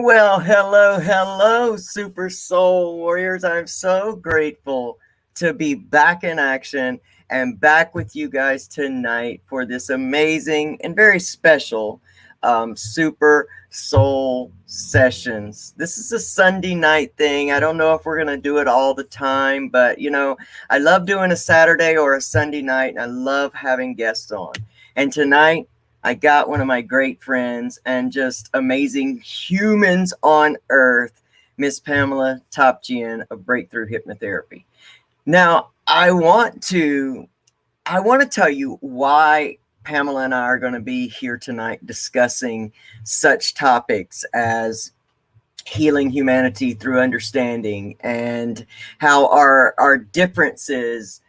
Well, hello, hello, Super Soul Warriors. I'm so grateful to be back in action and back with you guys tonight for this amazing and very special Super Soul Sessions. This is a Sunday night thing. I don't know if we're going to do it all the time, but I love doing a Saturday or a Sunday night, and I love having guests on. And tonight, I got one of my great friends and just amazing humans on earth, Miss Pamela Topjian of Breakthrough Hypnotherapy. Now, I want to tell you why Pamela and I are going to be here tonight discussing such topics as healing humanity through understanding, and how our differences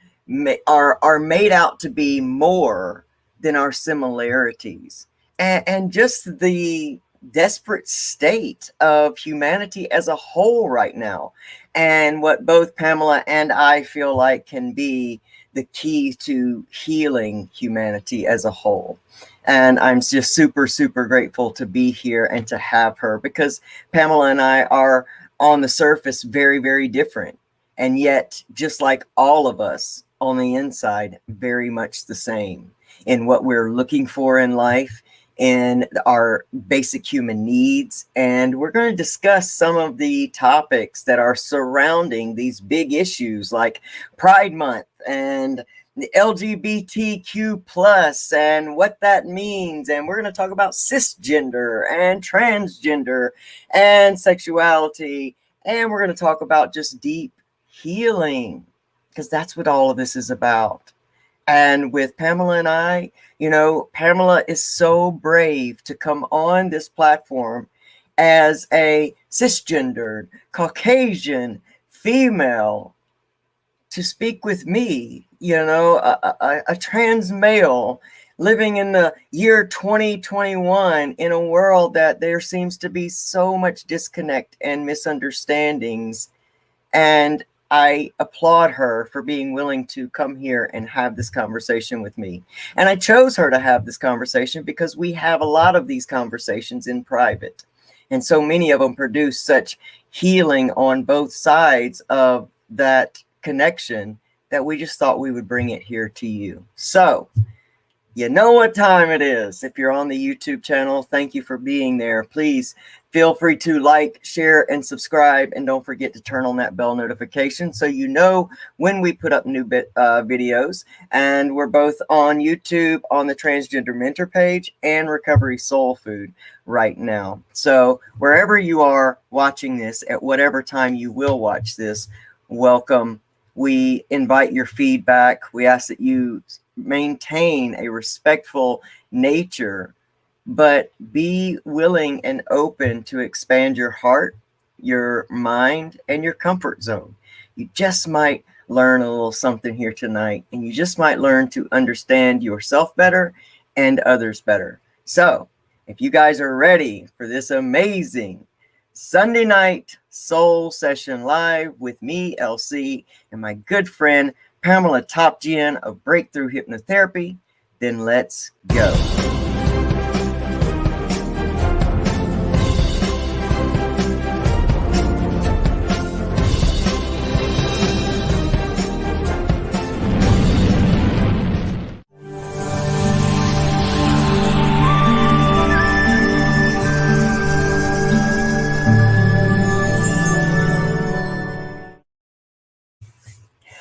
are made out to be more than our similarities, and just the desperate state of humanity as a whole right now, and what both Pamela and I feel like can be the key to healing humanity as a whole. And I'm just super, super grateful to be here and to have her, because Pamela and I are on the surface very, very different. And yet, just like all of us on the inside, very much the same in what we're looking for in life, in our basic human needs. And we're going to discuss some of the topics that are surrounding these big issues like Pride Month and the LGBTQ plus and what that means. And we're going to talk about cisgender and transgender and sexuality. And we're going to talk about just deep healing, because that's what all of this is about. And with Pamela and I, Pamela is so brave to come on this platform as a cisgendered, Caucasian female to speak with me, a trans male living in the year 2021 in a world that there seems to be so much disconnect and misunderstandings. And I applaud her for being willing to come here and have this conversation with me. And I chose her to have this conversation because we have a lot of these conversations in private. And so many of them produce such healing on both sides of that connection that we just thought we would bring it here to you. So, you know what time it is. If you're on the YouTube channel, thank you for being there. Please feel free to like, share, and subscribe. And don't forget to turn on that bell notification so you know when we put up new videos. And we're both on YouTube on the Transgender Mentor page and Recovery Soul Food right now. So wherever you are watching this, at whatever time you will watch this, welcome. We invite your feedback. We ask that you maintain a respectful nature, but be willing and open to expand your heart, your mind, and your comfort zone. You just might learn a little something here tonight, and you just might learn to understand yourself better and others better. So, if you guys are ready for this amazing Sunday night soul session live with me, LC, and my good friend Pamela Topjian of Breakthrough Hypnotherapy, then let's go.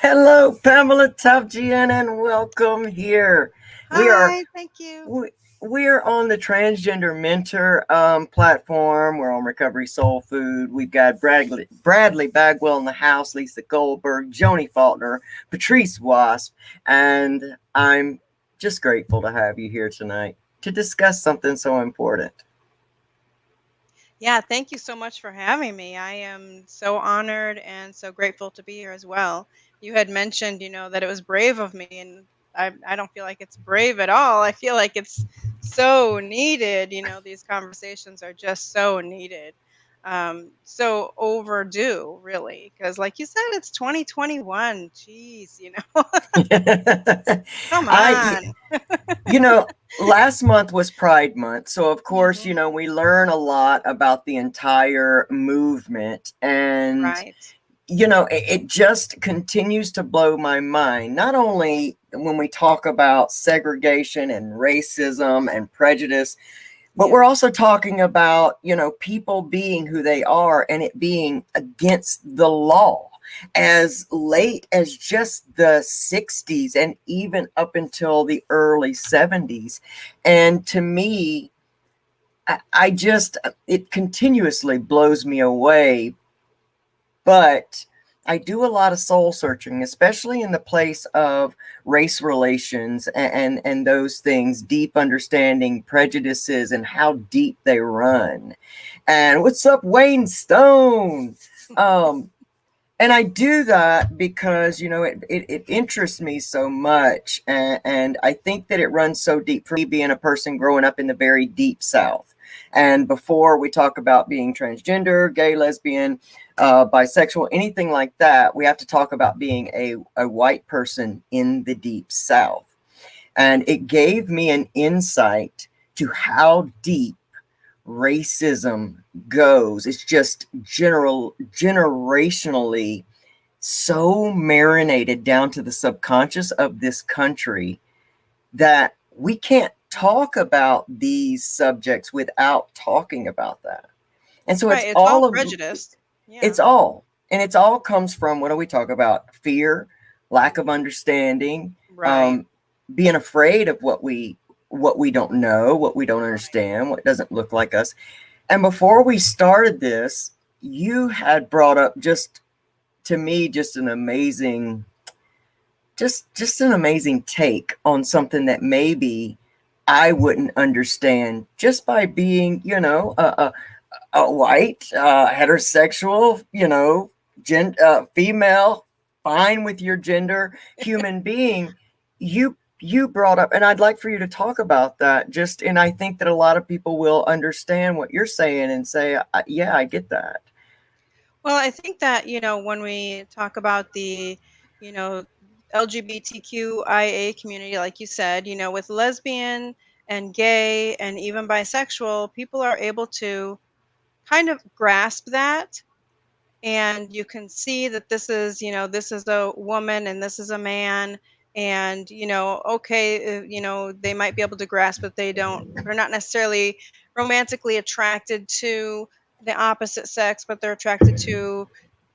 Hello, Pamela Topjian, and welcome here. Hi, thank you. We are on the Transgender Mentor platform. We're on Recovery Soul Food. We've got Bradley Bagwell in the house, Lisa Goldberg, Joni Faulkner, Patrice Wasp, and I'm just grateful to have you here tonight to discuss something so important. Yeah, thank you so much for having me. I am so honored and so grateful to be here as well. You had mentioned, that it was brave of me, and I don't feel like it's brave at all. I feel like it's so needed. These conversations are just so needed. So overdue, really, because like you said, it's 2021. Jeez, come I, on. you know, last month was Pride Month. So, of course, Hmm. we learn a lot about the entire movement. And, Right. it just continues to blow my mind. Not only when we talk about segregation and racism and prejudice, but we're Yeah. also talking about, people being who they are and it being against the law as late as just the 60s and even up until the early 70s. And to me, I just, it continuously blows me away. But I do a lot of soul searching, especially in the place of race relations and those things, deep understanding prejudices and how deep they run. And what's up, Wayne Stone? Um, and I do that because it interests me so much, and I think that it runs so deep for me, being a person growing up in the very deep South. And before we talk about being transgender, gay, lesbian, bisexual, anything like that, we have to talk about being a white person in the deep South. And it gave me an insight to how deep racism goes. It's just generationally so marinated down to the subconscious of this country that we can't talk about these subjects without talking about that. And so Right. it's It's all all of prejudiced. it's Yeah. all and it's all comes from, what do we talk about? Fear, lack of Hmm. understanding, Right. being afraid of what we don't know, what we don't Right. understand, what doesn't look like us. And before we started this, you had brought up, just to me, just an amazing take on something that maybe I wouldn't understand just by being, a white, heterosexual, female, fine with your gender, human being. You brought up, and I'd like for you to talk about that. And I think that a lot of people will understand what you're saying and say, "Yeah, I get that." Well, I think that, when we talk about the, you know, LGBTQIA community, like you said, with lesbian and gay and even bisexual, people are able to kind of grasp that, and you can see that this is a woman and this is a man, and okay, they might be able to grasp that they're not necessarily romantically attracted to the opposite sex, but they're attracted to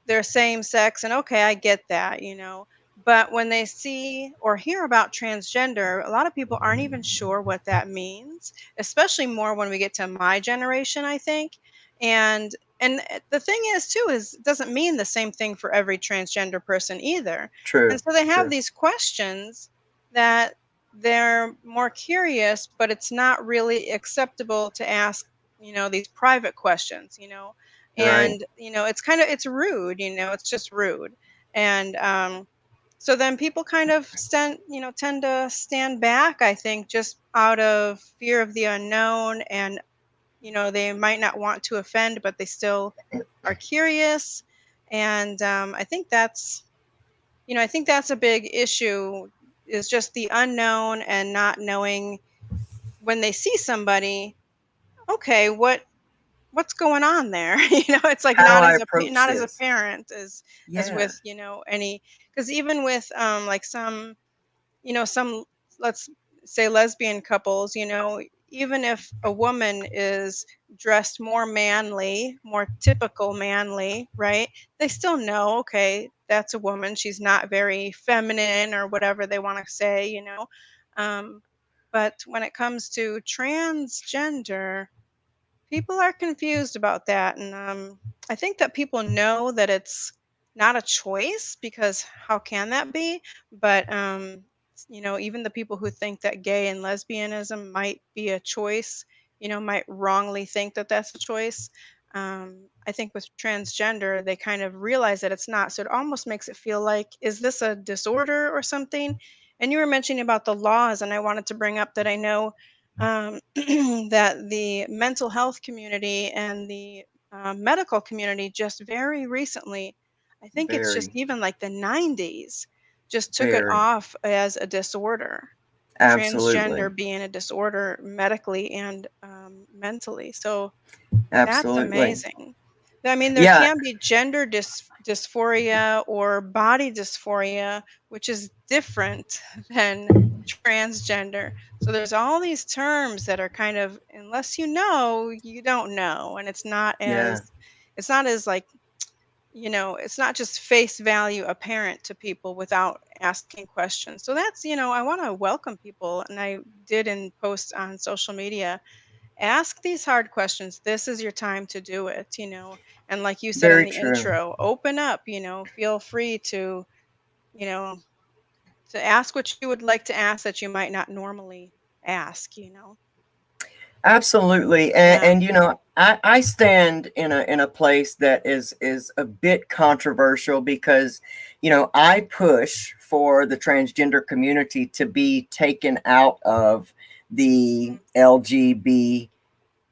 their same sex, and okay, I get that. But when they see or hear about transgender, a lot of people aren't even sure what that means, especially more when we get to my generation, I think. And the thing is too is it doesn't mean the same thing for every transgender person either. And True, so they have true, these questions that they're more curious, but it's not really acceptable to ask, these private questions. right. And it's rude, it's just rude. And so then people kind of tend to stand back, I think, just out of fear of the unknown. And they might not want to offend, but they still are curious. And I think that's a big issue, is just the unknown and not knowing when they see somebody, okay, what's going on there. It's like How not I as a approach not as a this. parent as Yeah, with any, because even with like some, let's say, lesbian couples, even if a woman is dressed more manly, more typical manly, right? They still know, okay, that's a woman. She's not very feminine or whatever they want to say. Um, but when it comes to transgender, people are confused about that. And I think that people know that it's not a choice, because how can that be? But even the people who think that gay and lesbianism might be a choice, might wrongly think that that's a choice. I think with transgender, they kind of realize that it's not. So it almost makes it feel like, is this a disorder or something? And you were mentioning about the laws, and I wanted to bring up that I know that the mental health community and the medical community just very recently, I think it's just very, even like the 90s, just took it very. off as a disorder. Absolutely. transgender being a disorder medically and mentally. So that's Absolutely. amazing. I mean, there Yeah, can be gender dysphoria or body dysphoria, which is different than transgender. So there's all these terms that are kind of, unless you know, you don't know, and yeah. it's not as like, it's not just face value apparent to people without asking questions. So that's, I want to welcome people, and I did in posts on social media. Ask these hard questions. This is your time to do it. And like you said in Very the true. intro, open up. Feel free you know, to ask what you would like to ask that you might not normally ask. Absolutely. Yeah. And I stand in a place that is a bit controversial because, I push for the transgender community to be taken out of the Mhm.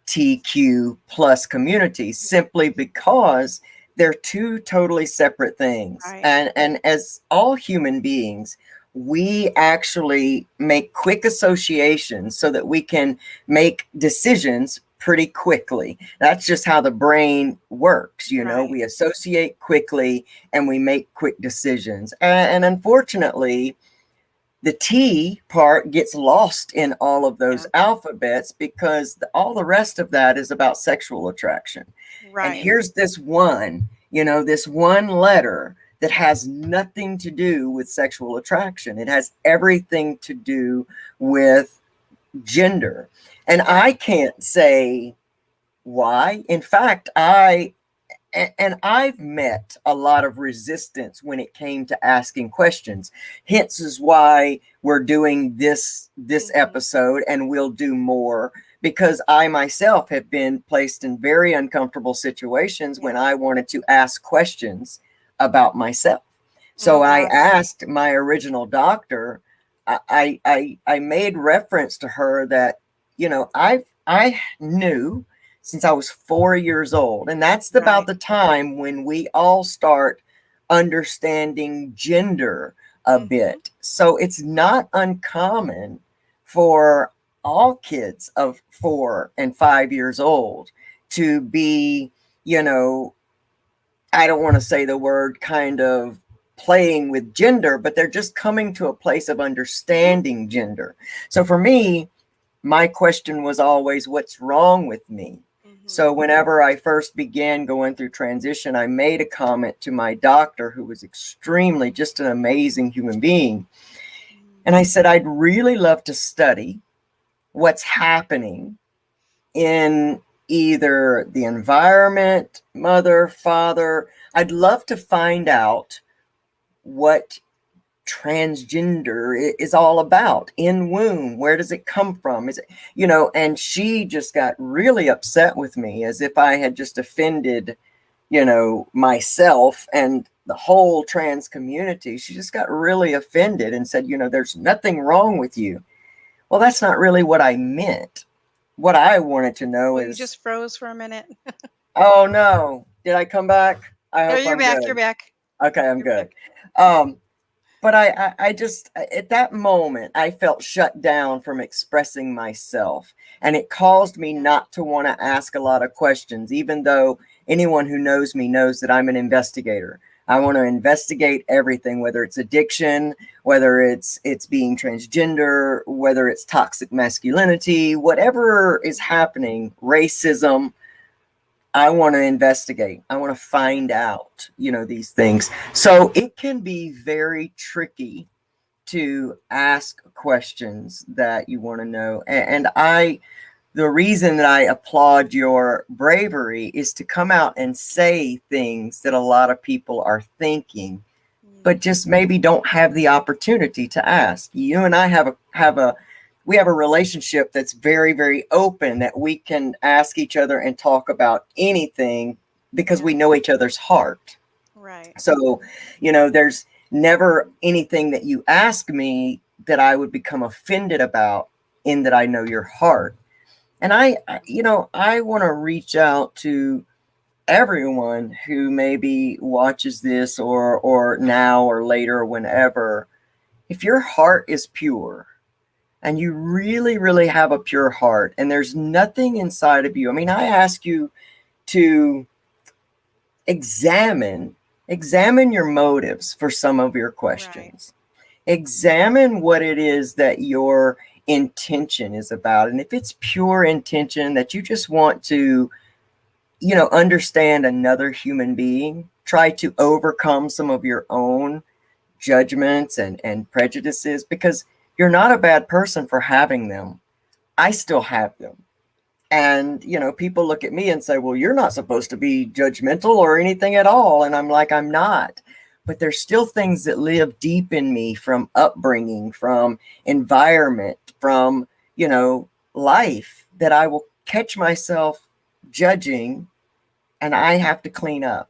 LGBTQ plus community simply because they're two totally separate things. Right. And as all human beings, we actually make quick associations so that we can make decisions pretty quickly. That's just how the brain works. Right. We associate quickly and we make quick decisions. And unfortunately, the T part gets lost in all of those Yeah. alphabets because all the rest of that is about sexual attraction. And Right. here's this one letter that has nothing to do with sexual attraction. It has everything to do with gender. And Yeah. I can't say why. In fact, and I've met a lot of resistance when it came to asking questions. Hence is why we're doing this Hmm. episode, and we'll do more because I myself have been placed in very uncomfortable situations when Yeah. I wanted to ask questions about myself. Oh So I gosh. asked my original doctor. I made reference to her that I knew since I was 4 years old. And that's about Right. the time when we all start understanding gender a Hmm. bit. So it's not uncommon for all kids of 4 and 5 years old to be, you know, I don't want to say the word kind of playing with gender, but they're just coming to a place of understanding gender. So for me, my question was always, what's wrong with me? Hmm. So, whenever I first began going through transition, I made a comment to my doctor, who was extremely just an amazing human being. And I said, I'd really love to study what's happening in either the environment, mother, father. I'd love to find out what transgender is all about in womb. Where does it come from? Is it, and she just got really upset with me as if I had just offended, myself and the whole trans community. She just got really offended and said, there's nothing wrong with you. Well, that's not really what I meant. What I wanted to know Well, you is, just froze for a minute. oh no, did I come back? I No, hope you're I'm back. You're good. back. Okay, I'm You're good. back. Um, but I just at that moment I felt shut down from expressing myself, and it caused me Yeah. not to want to ask a lot of questions, even though anyone who knows me knows that I'm an investigator. I want to investigate everything, whether it's addiction, whether it's being transgender, whether it's toxic masculinity, whatever is happening, racism. I want to investigate. I want to Yeah. find out, these things. So it can be very tricky to ask questions that you want to know. The reason that I applaud your bravery is to come out and say things that a lot of people are thinking, but Mm. just maybe don't have the opportunity to ask. You and I we have a relationship that's very, very open, that we can ask each other and talk about anything because Yeah. we know each other's heart. Right. So, there's never anything that you ask me that I would become offended about, in that I know your heart. And I want to reach out to everyone who maybe watches this, or now or later or whenever. If your heart is pure, and you really, really have a pure heart, and there's nothing inside of you. I mean, I ask you to examine your motives for some of your Right. questions. Examine what it is that your intention is about. And if it's pure intention that you just want to, understand another human being, try to overcome some of your own judgments and prejudices, because you're not a bad person for having them. I still have them. And, people look at me and say, well, you're not supposed to be judgmental or anything at all. And I'm like, I'm not. But there's still things that live deep in me from upbringing, from environment, from, life, that I will catch myself judging, and I have to clean up.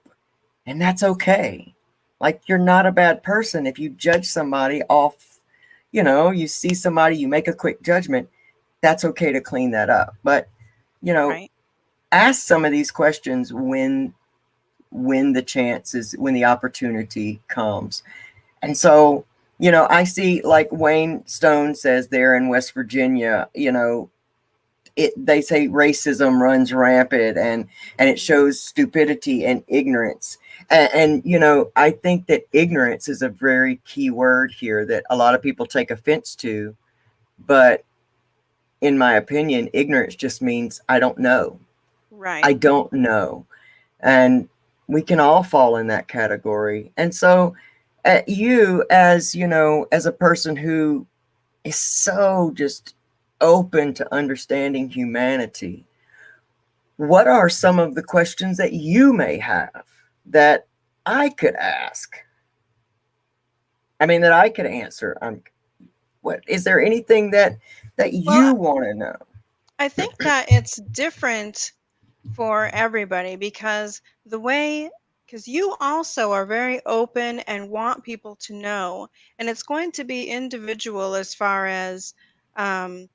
And that's okay. Like, you're not a bad person if you judge somebody off, you see somebody, you make a quick judgment. That's okay to clean that up. But, you know, Right. ask some of these questions when the opportunity comes. And so, I see, like Wayne Stone says there in West Virginia, they say racism runs rampant, and it Mhm. shows stupidity and ignorance. And I think that ignorance is a very key word here that a lot of people take offense to. But in my opinion, ignorance just means I don't know. I Right. don't know. And we can all fall in that category. And so, you, as as a person who is so just open to understanding humanity, what are some of the questions that you may have that I could ask? I mean, that I could answer. What is there anything that Well, you want to know? I think that it's different for everybody because the way because you also are very open and want people to know, and it's going to be individual as far as um,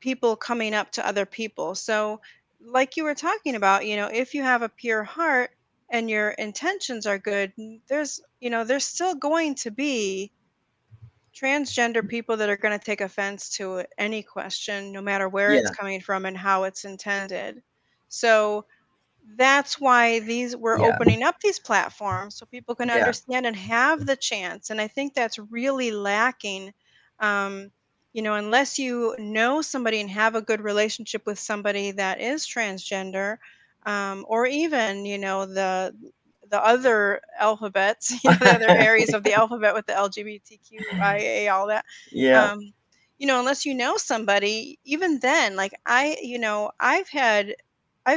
people coming up to other people. So, like you were talking about, if you have a pure heart and your intentions are good, there's still going to be transgender people that are going to take offense to any question, no matter where it's Yeah, coming from and how it's intended. So, that's why these we're yeah, opening up these platforms so people can yeah, understand and have the chance. And I think that's really lacking. Um, unless you know somebody and have a good relationship with somebody that is transgender, or even the other alphabets, the other areas of the alphabet with the LGBTQIA, all that. yeah, Um, unless you know somebody, even then, like I've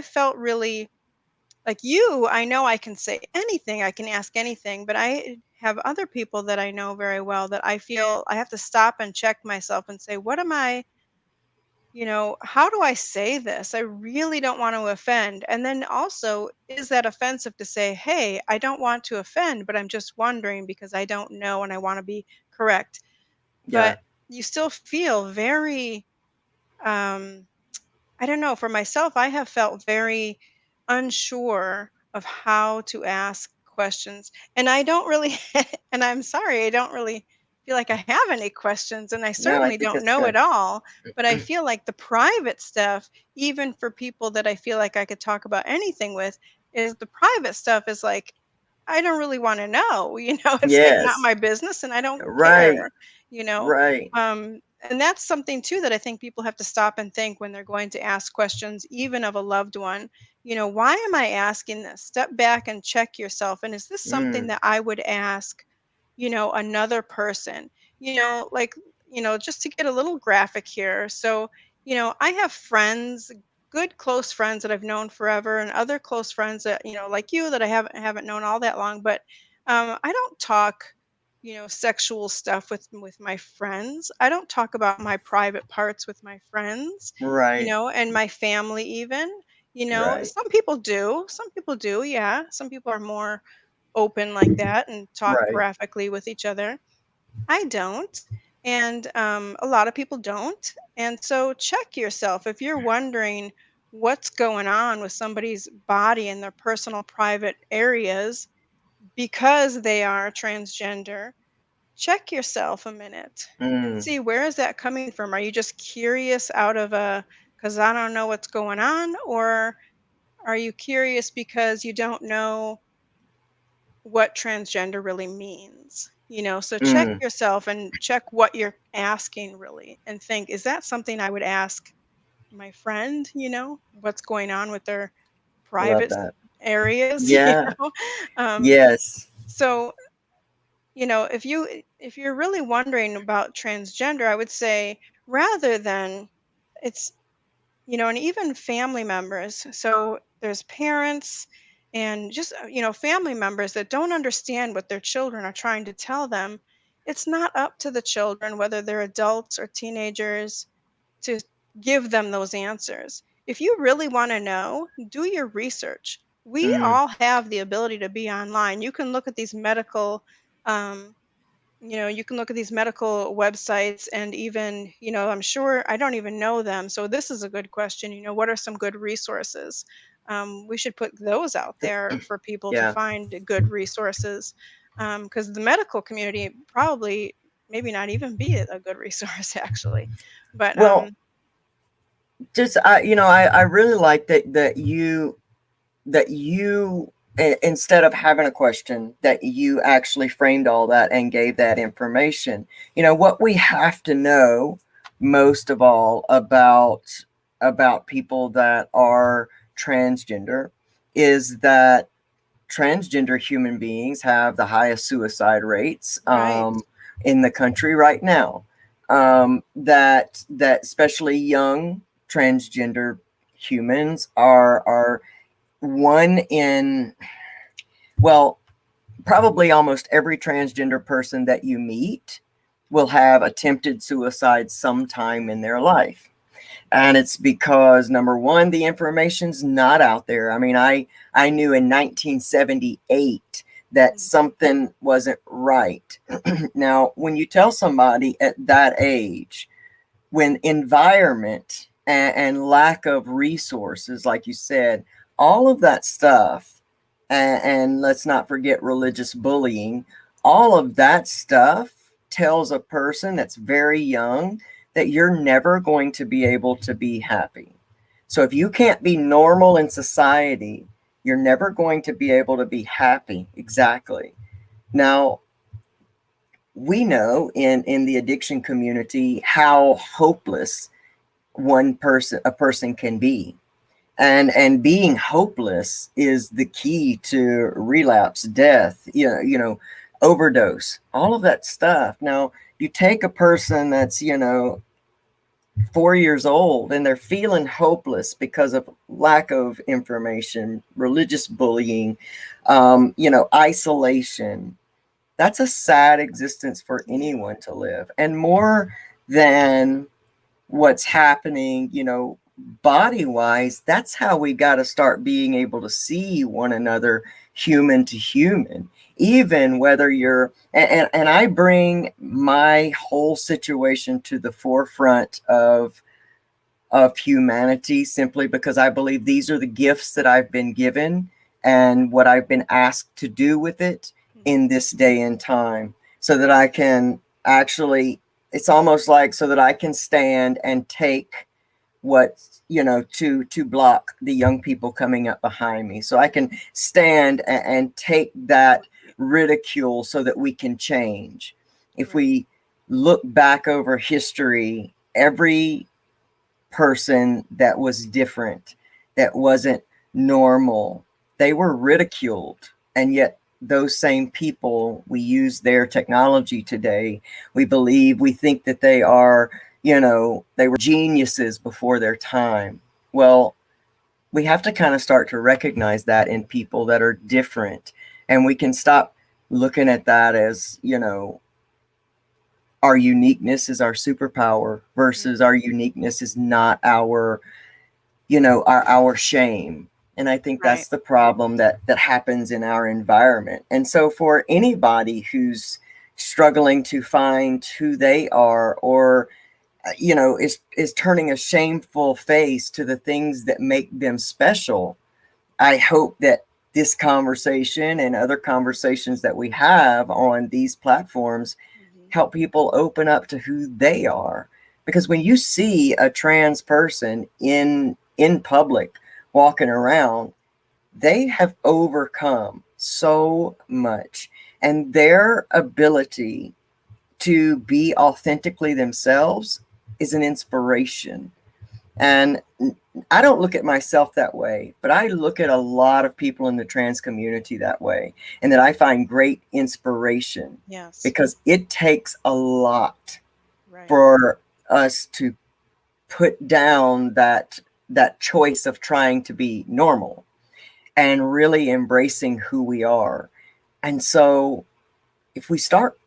felt really like you, I know I can say anything, I can ask anything, but I have other people that I know very well that I feel I have to stop and check myself and say, what am I, how do I say this? I really don't want to offend. And then also, is that offensive to say, hey, I don't want to offend, but I'm just wondering because I don't know and I want to be correct. yeah, But you still feel very, um, I don't know, for myself, I have felt very unsure of how to ask questions. And I don't really, and I'm sorry, I don't really feel like I have any questions. And I no, I certainly think don't that's know good. it all. But I feel like the private stuff, even for people that I feel like I could talk about anything with, is the private stuff is like, I don't really want to know. It's like not Yes, my business and I don't care, right, you know. right. And that's something too that I think people have to stop and think when they're going to ask questions, even of a loved one. Why am I asking this? Step back and check yourself. And is this something Mm, that I would ask, another person? Like, just to get a little graphic here. So, I have friends, good close friends that I've known forever, and other close friends that, like you, that I haven't known all that long. But I don't talk sexual stuff with my friends. I don't talk about my private parts with my friends, right, and my family even. right, Some people do. Some people do, yeah. Some people are more open like that and talk right. graphically with each other. I don't. And a lot of people don't. And so check yourself if you're wondering what's going on with somebody's body and their personal private areas because they are transgender. check yourself a minute. Mm, See, where is that coming from? Are you just curious out of a, because I don't know what's going on? Or are you curious because you don't know what transgender really means? So check mm, yourself and check what you're asking really and think, is that something I would ask my friend, what's going on with their love private that. areas, Yeah. Um, Yes. so, if you're really wondering about transgender, I would say rather than it's and even family members. So there's parents and just, family members that don't understand what their children are trying to tell them. It's not up to the children, whether they're adults or teenagers, to give them those answers. If you really want to know, do your research. We Mm, all have the ability to be online. You can look at these medical um, you can look at these medical websites and even, I'm sure I don't even know them. So this is a good question. What are some good resources? We should put those out there for people to yeah. find good resources. Because the medical community probably maybe not even be a good resource actually. But Well, just I really like that you instead of having a question, that you actually framed all that and gave that information. What we have to know most of all about people that are transgender is that transgender human beings have the highest suicide rates right, in the country right now. That especially young transgender humans are one in, well, probably almost every transgender person that you meet will have attempted suicide sometime in their life. And it's because number one, the information's not out there. I mean, I knew in 1978 that mm, something wasn't right. Now, when you tell somebody at that age, when environment and lack of resources, like you said, all of that stuff, and let's not forget religious bullying, all of that stuff tells a person that's very young that you're never going to be able to be happy. So if you can't be normal in society, you're never going to be able to be happy. Exactly. Now, we know in the addiction community how hopeless a person can be, and being hopeless is the key to relapse, death, overdose, all of that stuff. Now you take a person that's 4 years old and they're feeling hopeless because of lack of information, religious bullying, isolation. That's a sad existence for yeah, anyone to live, and more than what's happening, body wise. That's how we got to start being able to see one another human to human, even whether you're, and I bring my whole situation to the forefront of humanity simply because I believe these are the gifts that I've been given and what I've been asked to do with it mhm, in this day and time, so that I can actually, it's almost like so that I can stand and take what, to block the young people coming up behind me, so I can stand and take that right, ridicule so that we can change. If right, we look back over history, every person that was different, that wasn't normal, they were ridiculed. And yet, those same people, we use their technology today. We think that they are, they were geniuses before their time. Well, we have to kind of start to recognize that in people that are different. And we can stop looking at that as, our uniqueness is our superpower versus mhm, our uniqueness is not our shame. And I think right, that's the problem that happens in our environment. And so for anybody who's struggling to find who they are, or is turning a shameful face to the things that make them special, I hope that this conversation and other conversations that we have on these platforms help people open up to who they are. Because when you see a trans person in public walking around, they have overcome so much, and their ability to be authentically themselves is an inspiration. And I don't look at myself that way, but I look at a lot of people in the trans community that way, and that I find great inspiration, Yes. because it takes a lot Right. for us to put down that choice of trying to be normal and really embracing who we are. And so if we start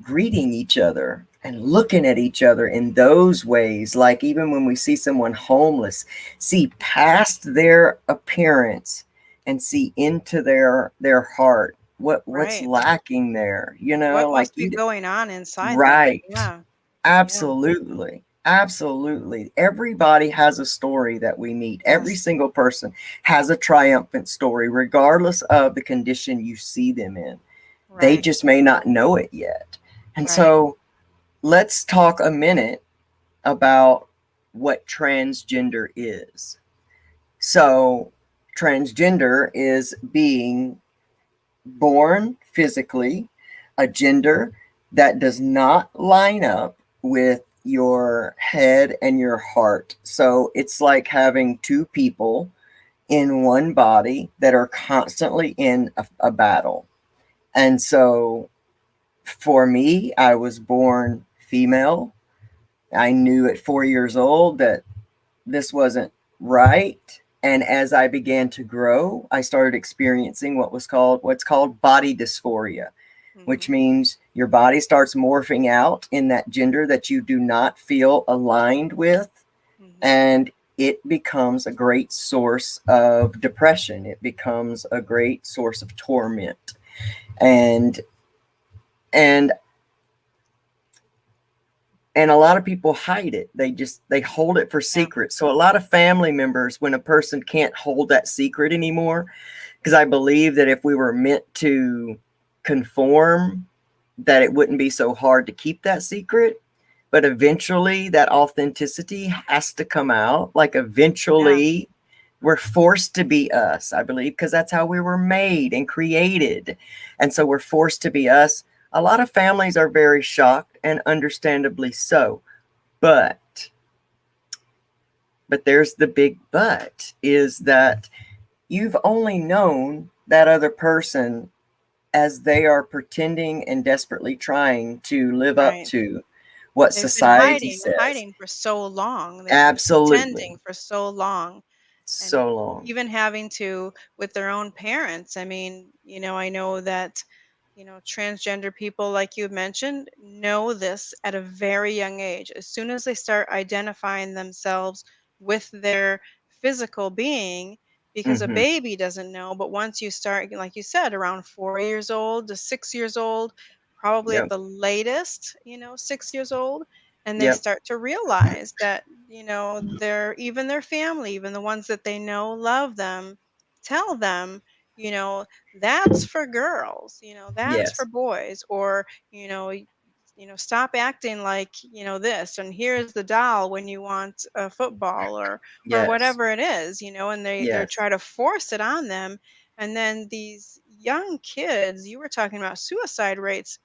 greeting each other and looking at each other in those ways, like even when we see someone homeless, see past their appearance and see into their heart, what's Right. lacking there, What like must be going on inside them? right. Yeah. Yeah. Absolutely. Absolutely. Everybody has a story that we meet. Every Yes. single person has a triumphant story, regardless of the condition you see them in. They Right. just may not know it yet. And Right. so let's talk a minute about what transgender is. So, transgender is being born physically a gender that does not line up with your head and your heart. So, it's like having two people in one body that are constantly in a battle. And so, for me, I was born female. I knew at 4 years old that this wasn't right. And as I began to grow, I started experiencing what's called body dysphoria, which Mhm. means your body starts morphing out in that gender that you do not feel aligned with. Mhm. And it becomes a great source of depression. It becomes a great source of torment. And and and a lot of people hide it. They hold it for Yeah. secret. So a lot of family members, when a person can't hold that secret anymore, because I believe that if we were meant to conform, that it wouldn't be so hard to keep that secret. But eventually that authenticity has to come out. Like Yeah. eventually we're forced to be us, I believe, because that's how we were made and created. And so we're forced to be us. A lot of families are very shocked, and understandably so. But there's the big but, is that you've only known that other person as they are pretending and desperately trying to live up Right. to what They've been society says. hiding for so long. They've been Absolutely. pretending for so long. And So long. even having to with their own parents. I mean, I know that, transgender people, like you mentioned, know this at a very young age. As soon as they start identifying themselves with their physical being, because a Mm-hmm. baby doesn't know, but once you start, like you said, around 4 years old to 6 years old, probably at Yep. the latest, 6 years old, and they Yep. start to realize that, their family, even the ones that they know love them, tell them, you know, that's for girls, that's for Yes. boys, or, stop acting like, this, and here's the doll when you want a football, or Yes. whatever it is, and they Yes. try to force it on them. And then these young kids, you were talking about suicide rates.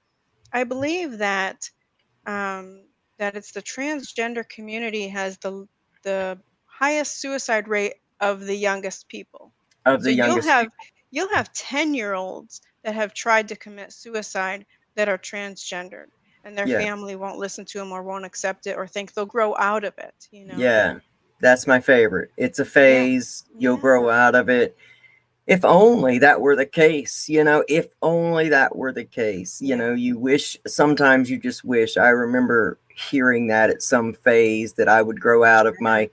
I believe that that it's the transgender community has the highest suicide rate of the youngest people. Of So the you'll youngest have people. you'll have 10-year-olds that have tried to commit suicide that are transgendered, and their Yeah. family won't listen to them or won't accept it or think they'll grow out of it. Yeah. That's my favorite. It's a Yeah. phase. You'll grow Yeah. out of it. If only that were the case, if only that were the case. Yeah. You wish, sometimes you just wish. I remember hearing that at some phase, that I would grow out of Sure. my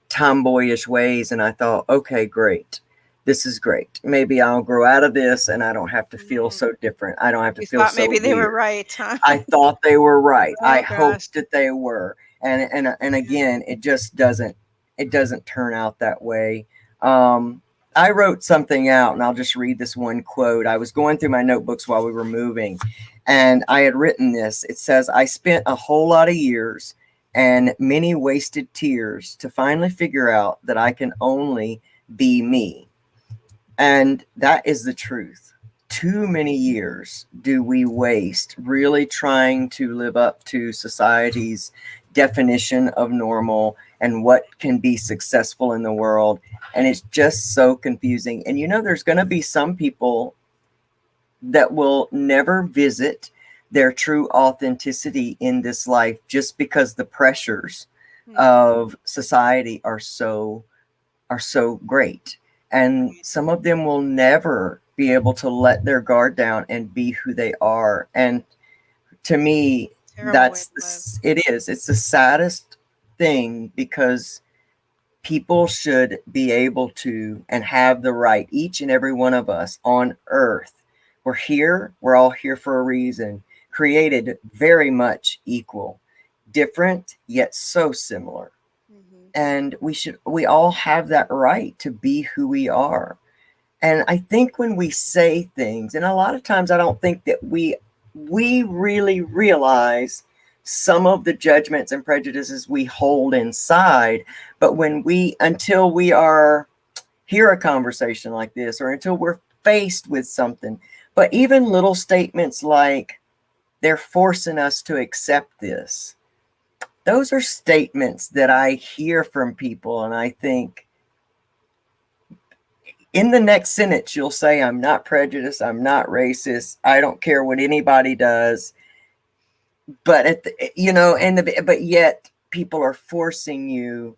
tomboyish ways, and I thought, okay, great. This is great. Maybe I'll grow out of this and I don't have to feel Mm. so different. I don't have to You feel thought so maybe they were weird. right, huh? I thought they were right. I Oh gosh. hoped that they were. And Yeah. again, it just doesn't turn out that way. Um I wrote something out, and I'll just read this one quote. I was going through my notebooks while we were moving, and I had written this. It says, I spent a whole lot of years and many wasted tears to finally figure out that I can only be me. And that is the truth. Too many years do we waste really trying to live up to society's definition of normal and what can be successful in the world. And it's just so confusing. And you know, there's going to be some people that will never visit their true authenticity in this life just because the pressures Hmm. of society are so great. And Right. some of them will never be able to let their guard down and be who they are. And to me, Terrible way to live. it is. It's the saddest thing because people should be able to and have the right, each and every one of us on earth. We're here, we're all here for a reason, created very much equal, different, yet so similar. Hmm. And we all have that right to be who we are. And I think when we say things, and a lot of times I don't think that we really realize some of the judgments and prejudices we hold inside, but when we until we are hear a conversation like this, or until we're faced with something, but even little statements like they're forcing us to accept this, those are statements that I hear from people, and I think in the next sentence, you'll say, I'm not prejudiced, I'm not racist, I don't care what anybody does. But but yet people are forcing you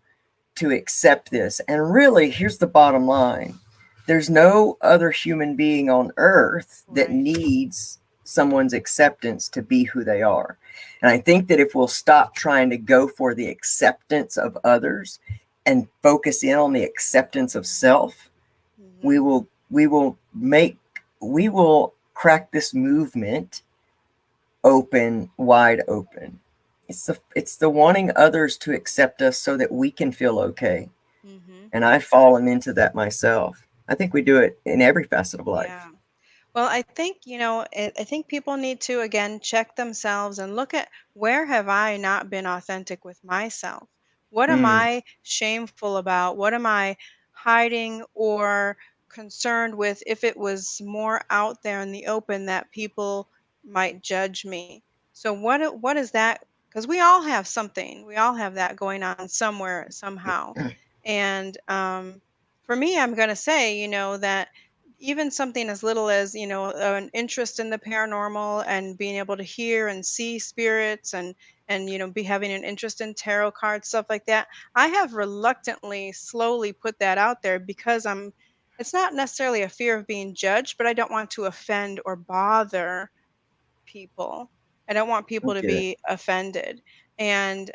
to accept this. And really, here's the bottom line: there's no other human being on earth that Right. needs someone's acceptance to be who they are. And I think that if we'll stop trying to go for the acceptance of others and focus in on the acceptance of self, Hmm. we will crack this movement open, wide open. It's the wanting others to accept us so that we can feel okay. Hmm. And I've fallen into that myself. I think we do it in every facet of life. Yeah. Well, I think, I think people need to again check themselves and look at where have I not been authentic with myself? What am Mm, I shameful about? What am I hiding or concerned with if it was more out there in the open that people might judge me? So what is that? Because we all have something. We all have that going on somewhere somehow. And for me, I'm going to say, that even something as little as an interest in the paranormal and being able to hear and see spirits and be having an interest in tarot cards, stuff like that, I have reluctantly slowly put that out there because it's not necessarily a fear of being judged, but I don't want to offend or bother people. I don't want I people to get it. be offended. And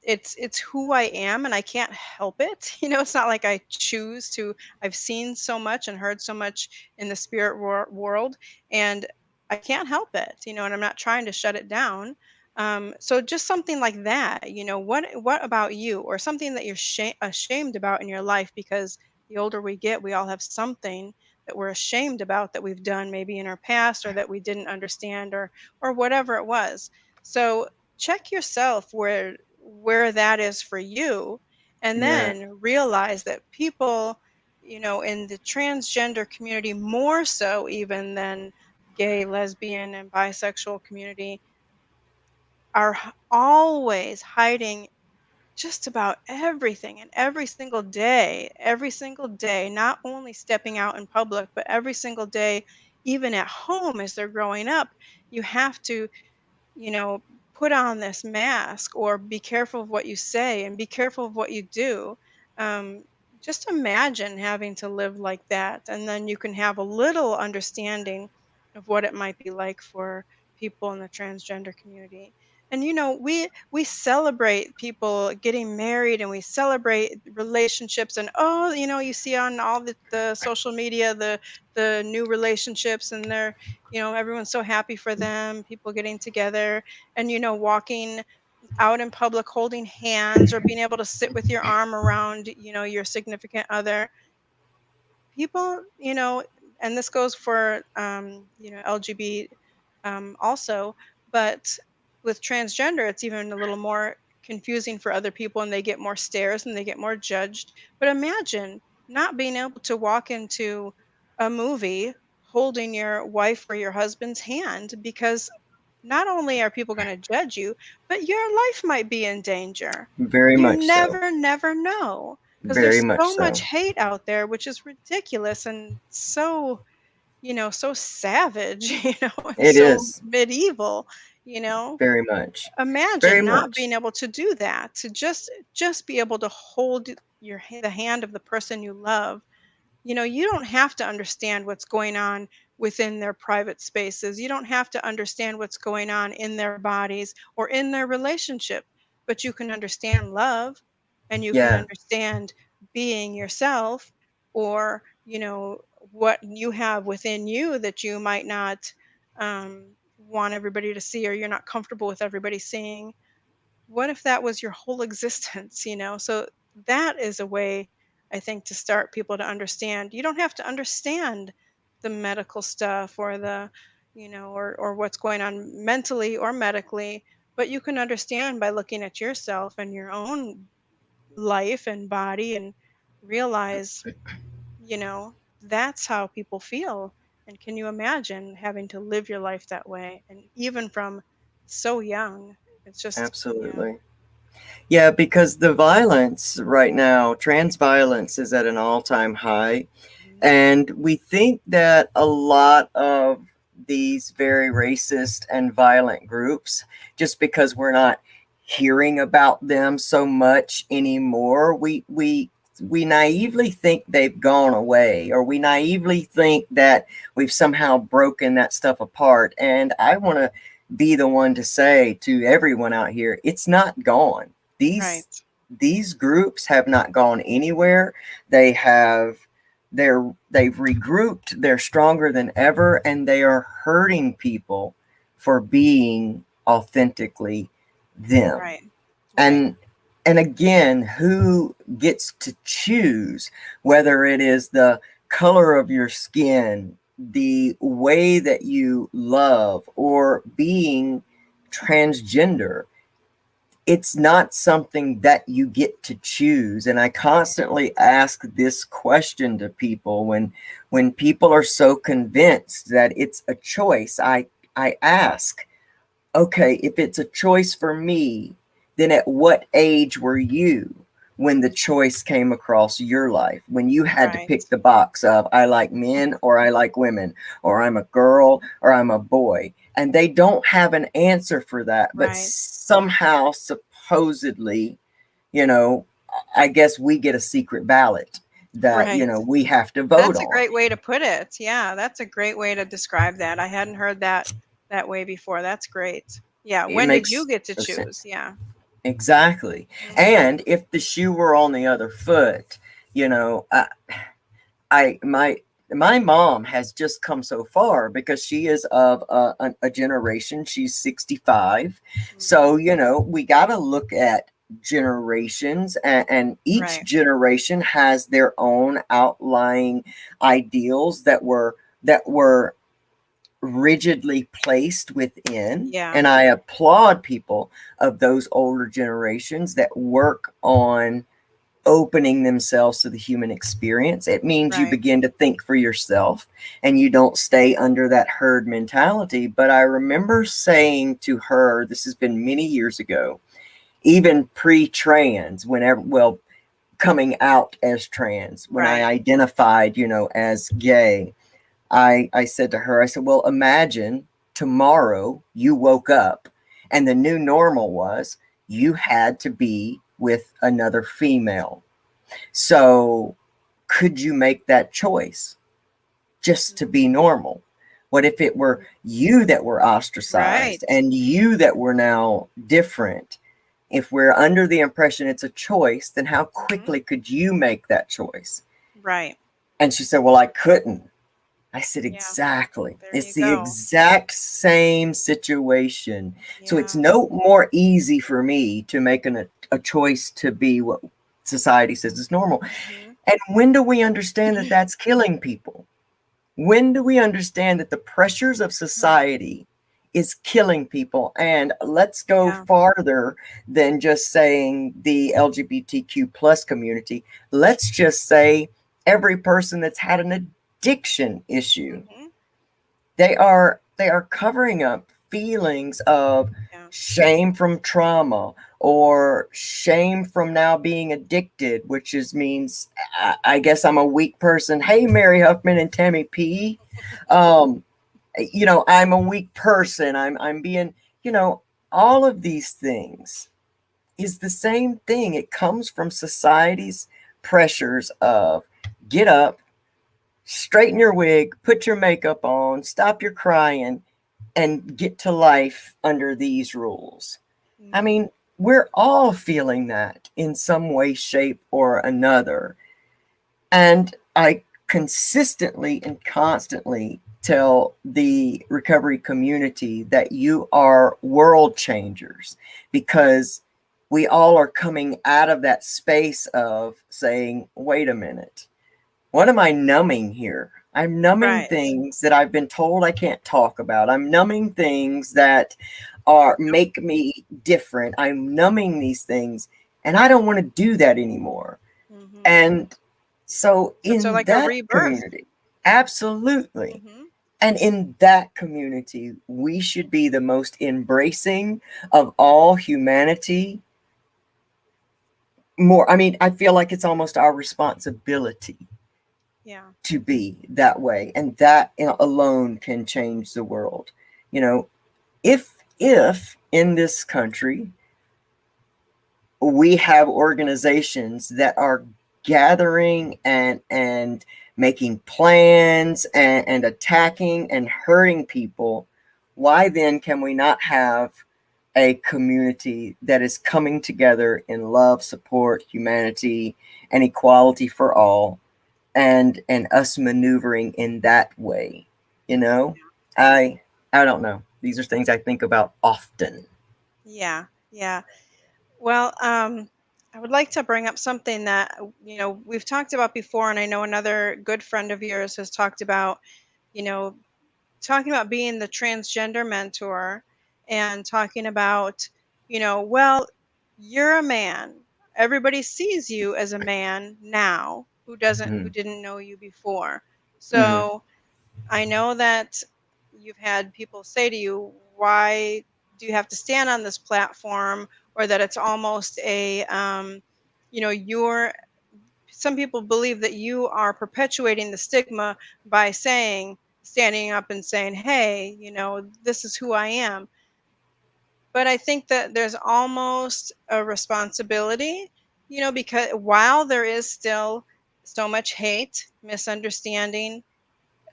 it's who I am, and I can't help it. It's not like I choose to. I've seen so much and heard so much in the spirit world, and I can't help it. And I'm not trying to shut it down. So just something like that. What about you, or something that you're ashamed about in your life? Because the older we get, we all have something that we're ashamed about that we've done maybe in our past, or that we didn't understand, or whatever it was. So check yourself where that is for you, and Yeah, then realize that people, in the transgender community, more so even than gay, lesbian, and bisexual community, are always hiding just about everything, and every single day, not only stepping out in public, but every single day, even at home as they're growing up, you have to, you know, put on this mask, or be careful of what you say and be careful of what you do. Um, just imagine having to live like that, and then you can have a little understanding of what it might be like for people in the transgender community. And we celebrate people getting married, and we celebrate relationships, and oh, you see on all the social media the new relationships, and they're, everyone's so happy for them, people getting together, and walking out in public holding hands, or being able to sit with your arm around your significant other. people, and this goes for, LGBT, also, but with transgender, it's even a little more confusing for other people and they get more stares and they get more judged. But imagine not being able to walk into a movie holding your wife or your husband's hand because not only are people going to judge you, but your life might be in danger. Very You much so. never know because Very there's much so much so. hate out there, which is ridiculous and so, so savage, and It so is. medieval, you know. Very much. Very Imagine not much. being able to do that, to just be able to hold the hand of the person you love. You don't have to understand what's going on within their private spaces. You don't have to understand what's going on in their bodies or in their relationship, but you can understand love and you can Yeah, understand being yourself, or, what you have within you that you might not want everybody to see, or you're not comfortable with everybody seeing. What if that was your whole existence, So that is a way, I think, to start people to understand. You don't have to understand the medical stuff or or what's going on mentally or medically, but you can understand by looking at yourself and your own life and body and realize, that's how people feel. And can you imagine having to live your life that way? And even from so young, it's just, yeah. absolutely. Yeah, because the violence right now, trans violence is at an all-time high. Mhm. And we think that a lot of these very racist and violent groups, just because we're not hearing about them so much anymore, we naively think they've gone away, or we naively think that we've somehow broken that stuff apart. And I want to be the one to say to everyone out here, it's not gone. These Right. these groups have not gone anywhere. They have they've regrouped, they're stronger than ever, and they are hurting people for being authentically them. Right. Right. And again, who gets to choose whether it is the color of your skin, the way that you love, or being transgender? It's not something that you get to choose. And I constantly ask this question to people when people are so convinced that it's a choice. I ask, okay, if it's a choice for me, then at what age were you when the choice came across your life? When you had to Right. pick the box of I like men or I like women, or I'm a girl or I'm a boy. And they don't have an answer for that, but Right. somehow, supposedly, you know, I guess we get a secret ballot that, Right. we have to vote That's a on. great way to put it. Yeah, that's a great way to describe that. I hadn't heard that way before. That's great. Yeah, It when did you makes get to no choose? sense. Yeah. Exactly. Mhm. And if the shoe were on the other foot, you know, I, I my mom has just come so far because she is of a generation. She's 65. Mhm. So, we got to look at generations, and each Right. generation has their own outlying ideals that were rigidly placed within. Yeah. And I applaud people of those older generations that work on opening themselves to the human experience. It means you Right. begin to think for yourself and you don't stay under that herd mentality. But I remember saying to her, this has been many years ago, even pre-trans, whenever, well, coming out as trans, when I Right. identified, as gay, I said to her, I said, well, imagine tomorrow you woke up and the new normal was you had to be with another female. So could you make that choice just to be Mhm. normal? What if it were Mhm. you that were ostracized Right. and you that were now different? If we're under the impression it's a choice, then how Mhm. quickly could you make that choice? Right. And she said, well, I couldn't. I said, Yeah. exactly. There It's you the go. exact same situation. So it's Yeah. no more easy for me to make a choice to be what society says is normal. Mhm. And when do we understand that that's killing people? When do we understand that the pressures of Mm. society is killing people? And let's go Yeah. farther than just saying the LGBTQ plus community. Let's just say every person that's had an addiction issue. Hmm. They are covering up feelings of Yeah. shame from trauma or shame from now being addicted, which is means I guess I'm a weak person. Hey, Mary Huffman and Tammy P. Um, I'm a weak person. I'm being, you know, all of these things is the same thing. It comes from society's pressures of get up, straighten your wig, put your makeup on, stop your crying, and get to life under these rules. I Hmm. mean, we're all feeling that in some way, shape, or another. And I consistently and constantly tell the recovery community that you are world changers because we all are coming out of that space of saying, wait a minute, what am I numbing here? I'm numbing Right. things that I've been told I can't talk about. I'm numbing things that are Yep. make me different. I'm numbing these things and I don't want to do that anymore. Hmm. And so It's in like a that rebirth. community, absolutely. Hmm. And in that community, we should be the most embracing of all humanity. More, I mean, I feel like it's almost our responsibility Yeah. to be that way, and that alone can change the world. You know, if in this country we have organizations that are gathering and making plans and attacking and hurting people, why then can we not have a community that is coming together in love, support, humanity, and equality for all, and us maneuvering in that way? You know, I I don't know. These are things I think about often. Yeah. Yeah. Well, I would like to bring up something that, we've talked about before, and I know another good friend of yours has talked about, you know, talking about being the transgender mentor and talking about, well, you're a man. Everybody sees you as a man now who Mm-hmm. didn't know you before. Mm-hmm. So I know that you've had people say to you, why do you have to stand on this platform? Or that it's almost you're, some people believe that you are perpetuating the stigma by standing up and saying, hey, this is who I am. But I think that there's almost a responsibility, because while there is still so much hate, misunderstanding,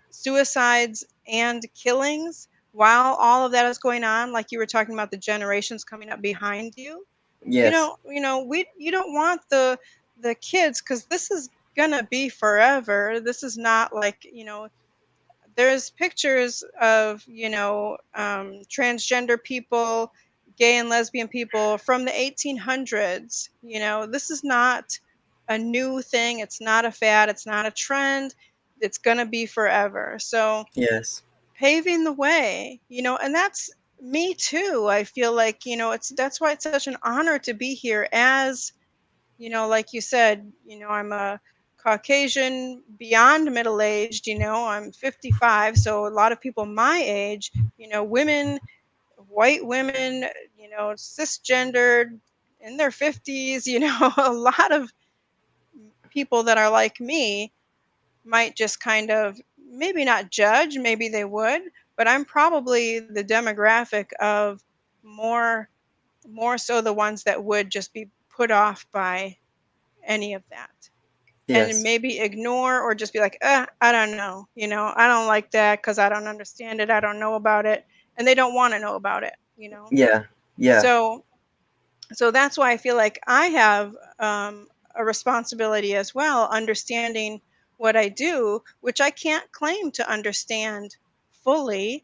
suicides and killings, while all of that is going on, like you were talking about the generations coming up behind you, Yes. we you don't want the kids, because this is gonna be forever. This is not like, there's pictures of, transgender people, gay and lesbian people from the 1800s. This is not a new thing. It's not a fad. It's not a trend. It's going to be forever. So Yes. paving the way, and that's me too. I feel like, that's why it's such an honor to be here as, like you said, I'm a Caucasian beyond middle aged, I'm 55. So a lot of people my age, women, white women, cisgendered in their 50s, a lot of people that are like me might just kind of maybe not judge, maybe they would, but I'm probably the demographic of more more so the ones that would just be put off by any of that, and Yes. maybe ignore or just be like, I don't know, I don't like that because I don't understand it, I don't know about it, and they don't want to know about it. Yeah. Yeah. So that's why I feel like I have a responsibility as well, understanding what I do, which I can't claim to understand fully,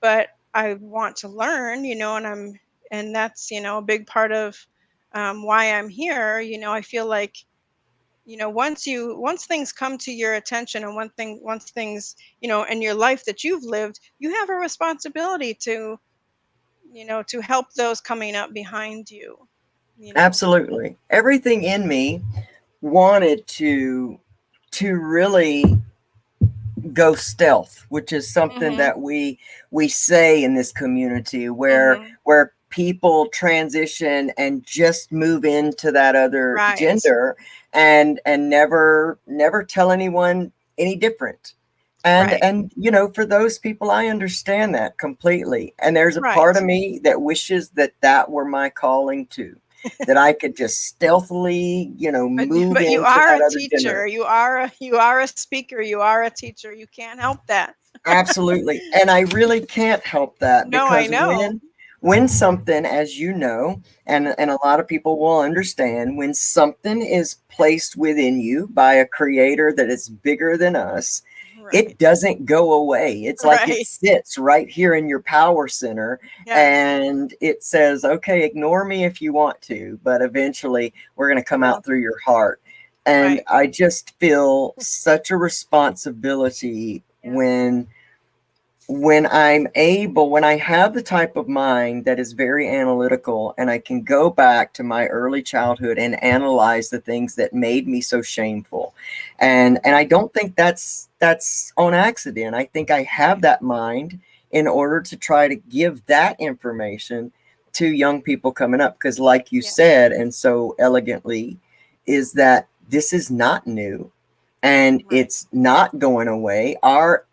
but I want to learn, and that's, a big part of why I'm here. I feel like, once things come to your attention, and once things, in your life that you've lived, you have a responsibility to help those coming up behind you, you know. Absolutely. Everything in me wanted to really go stealth, which is something Mhm. that we say in this community, Mhm. where people transition and just move into that other Right. gender, and never tell anyone any different. Right. And for those people, I understand that completely, and there's a part Right. of me that wishes that that were my calling too, that I could just stealthily But move but you into are that a other gender. teacher. You are a speaker. You are a teacher. You can't help that. Absolutely. And I really can't help that, No, I because know. when something, as you know, and a lot of people will understand, when something is placed within you by a creator that is bigger than us, it Right. doesn't go away. It's like it Right. sits right here in your power center, Yes. and it says, okay, ignore me if you want to, but eventually we're going to It come will. out through your heart. And Right. I just feel such a responsibility Yeah. when I have the type of mind that is very analytical, and I can go back to my early childhood and analyze the things that made me so shameful. And I don't think that's on accident. I think I have Right. that mind in order to try to give that information to young people coming up, because like you Yeah. said, and so elegantly, is that this is not new, and Right. it's not going away. Our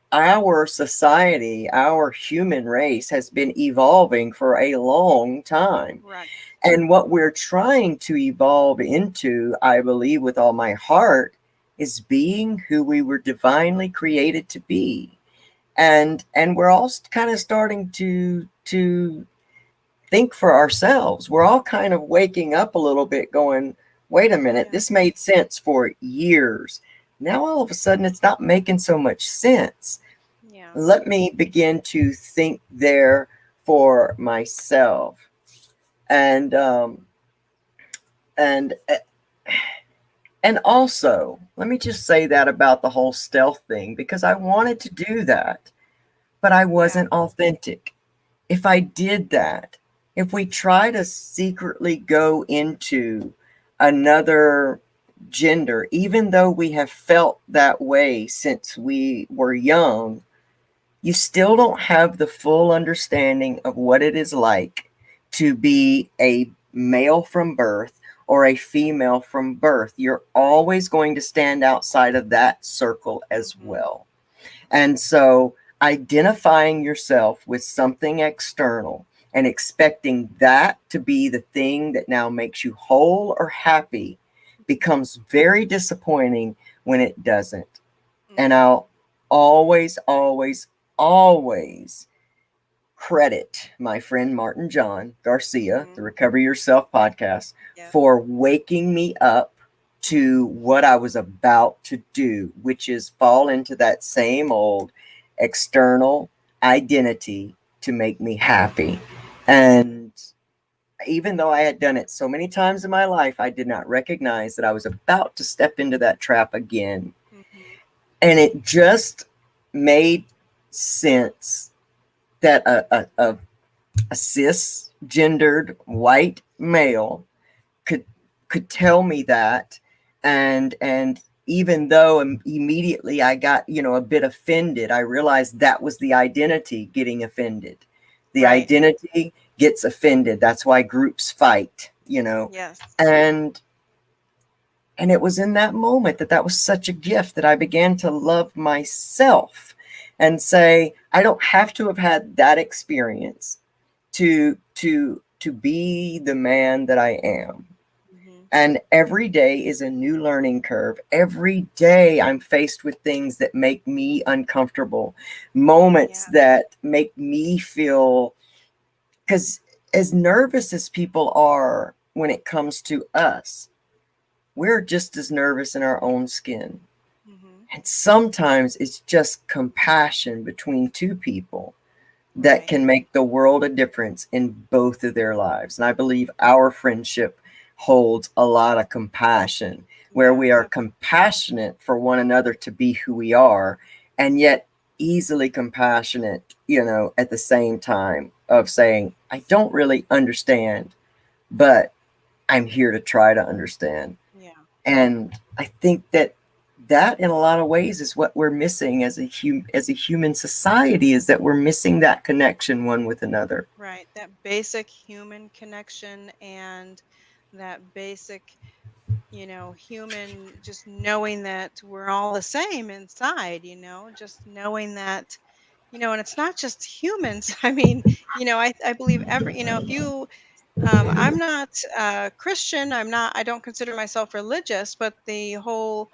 society, our human race has been evolving for a long time. Right. And what we're trying to evolve into, I believe with all my heart, is being who we were divinely created to be. And we're all kind of starting to think for ourselves. We're all kind of waking up a little bit, going, wait a minute, Yeah. this made sense for years. Now all of a sudden it's not making so much sense. Yeah. Let me begin to think there for myself. And um and and also, let me just say that about the whole stealth thing, because I wanted to do that, but I Yeah. wasn't authentic. If I did that, if we try to secretly go into another gender, even though we have felt that way since we were young, you still don't have the full understanding of what it is like to be a male from birth or a female from birth. You're Right. always going to stand outside of that circle as Mhm. well. And so identifying yourself with something external and expecting that to be the thing that now makes you whole or happy Mhm. becomes very disappointing when it doesn't. And Mhm. I'll always, always, always credit my friend Martin John Garcia, the Mhm. Recover Yourself podcast, Yeah. for waking me up to what I was about to do, which is fall into that same old external identity to make me happy. Mhm. And even though I had done it so many times in my life, I did not recognize that I was about to step into that trap again. Mhm. And it just made sense that a cisgendered white male could could tell me that. And even though immediately I got a bit offended, I realized that was the identity getting offended. The Right. identity gets offended. That's why groups fight. Yes. And and it was in that moment that was such a gift, that I began to love myself and say, I don't have to have had that experience to be the man that I am. Mhm. And every day is a new learning curve. Every day I'm faced with things that make me uncomfortable, moments Yeah. that make me feel, because as nervous as people are when it comes to us, we're just as nervous in our own skin. Mhm. And sometimes it's just compassion between two people that Right. can make the world a difference in both of their lives. And I believe our friendship holds a lot of compassion where Yeah, we are compassionate for one another to be who we are, and yet easily compassionate, at the same time of saying, I don't really understand, but I'm here to try to understand. yeah. And I think that in a lot of ways is what we're missing as as a human society, is that we're missing that connection one with another. Right. That basic human connection and that basic, human, just knowing that we're all the same inside, just knowing that, and it's not just humans. I mean, I believe every, if you I'm not Christian. I don't consider myself religious, but the whole,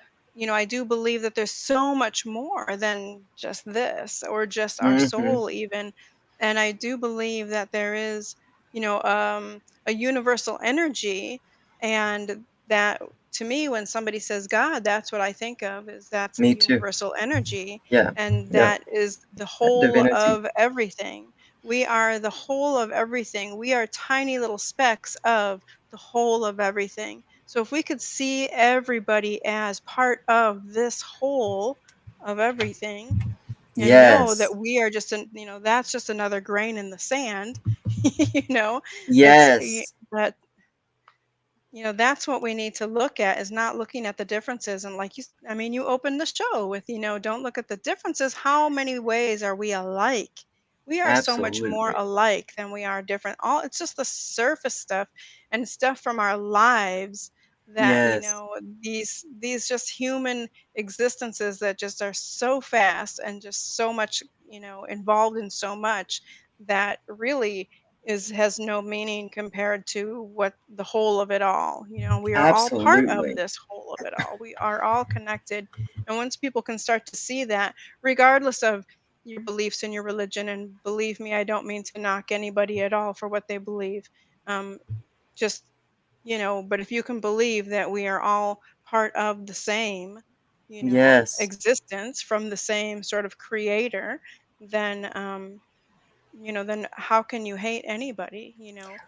I do believe that there's so much more than just this or just our Hmm. soul, even. And I do believe that there is, a universal energy. And that, to me, when somebody says God, that's what I think of, is that's a Me too. universal energy. Yeah. And Yeah. that is the That whole divinity. of everything. We are the whole of everything. We are tiny little specks of the whole of everything. So if we could see everybody as part of this whole of everything and know Yes. that we are just that's just another grain in the sand, you know, Yes. that that's what we need to look at, is not looking at the differences. And like I mean, you opened the show with, don't look at the differences. How many ways are we alike? We are so much more Absolutely. alike than we are different. All It's just the surface stuff and stuff from our lives that, Yes. these just human existences that just are so fast and just so much, involved in so much, that really has no meaning compared to what the whole of it all. We are all part of Absolutely. this whole of it all. We are all connected. And once people can start to see that, regardless of your beliefs and your religion, and believe me, I don't mean to knock anybody at all for what they believe. Um, just, but if you can believe that we are all part of the same, Yes. existence from the same sort of creator, then then how can you hate anybody,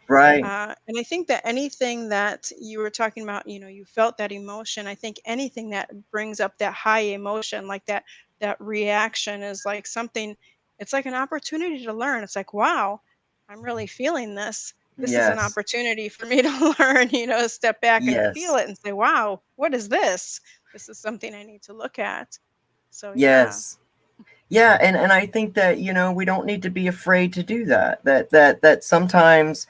Right. and I think that anything that you were talking about, you felt that emotion. I think anything that brings up that high emotion, like that reaction, is like something. It's like an opportunity to learn. It's like, wow, I'm really feeling this. This is an Yes. opportunity for me to learn, step back and feel Yes. it and say, wow, what is this? This is something I need to look at. So yeah. Yes. Yeah, and I think that, we don't need to be afraid to do that. That sometimes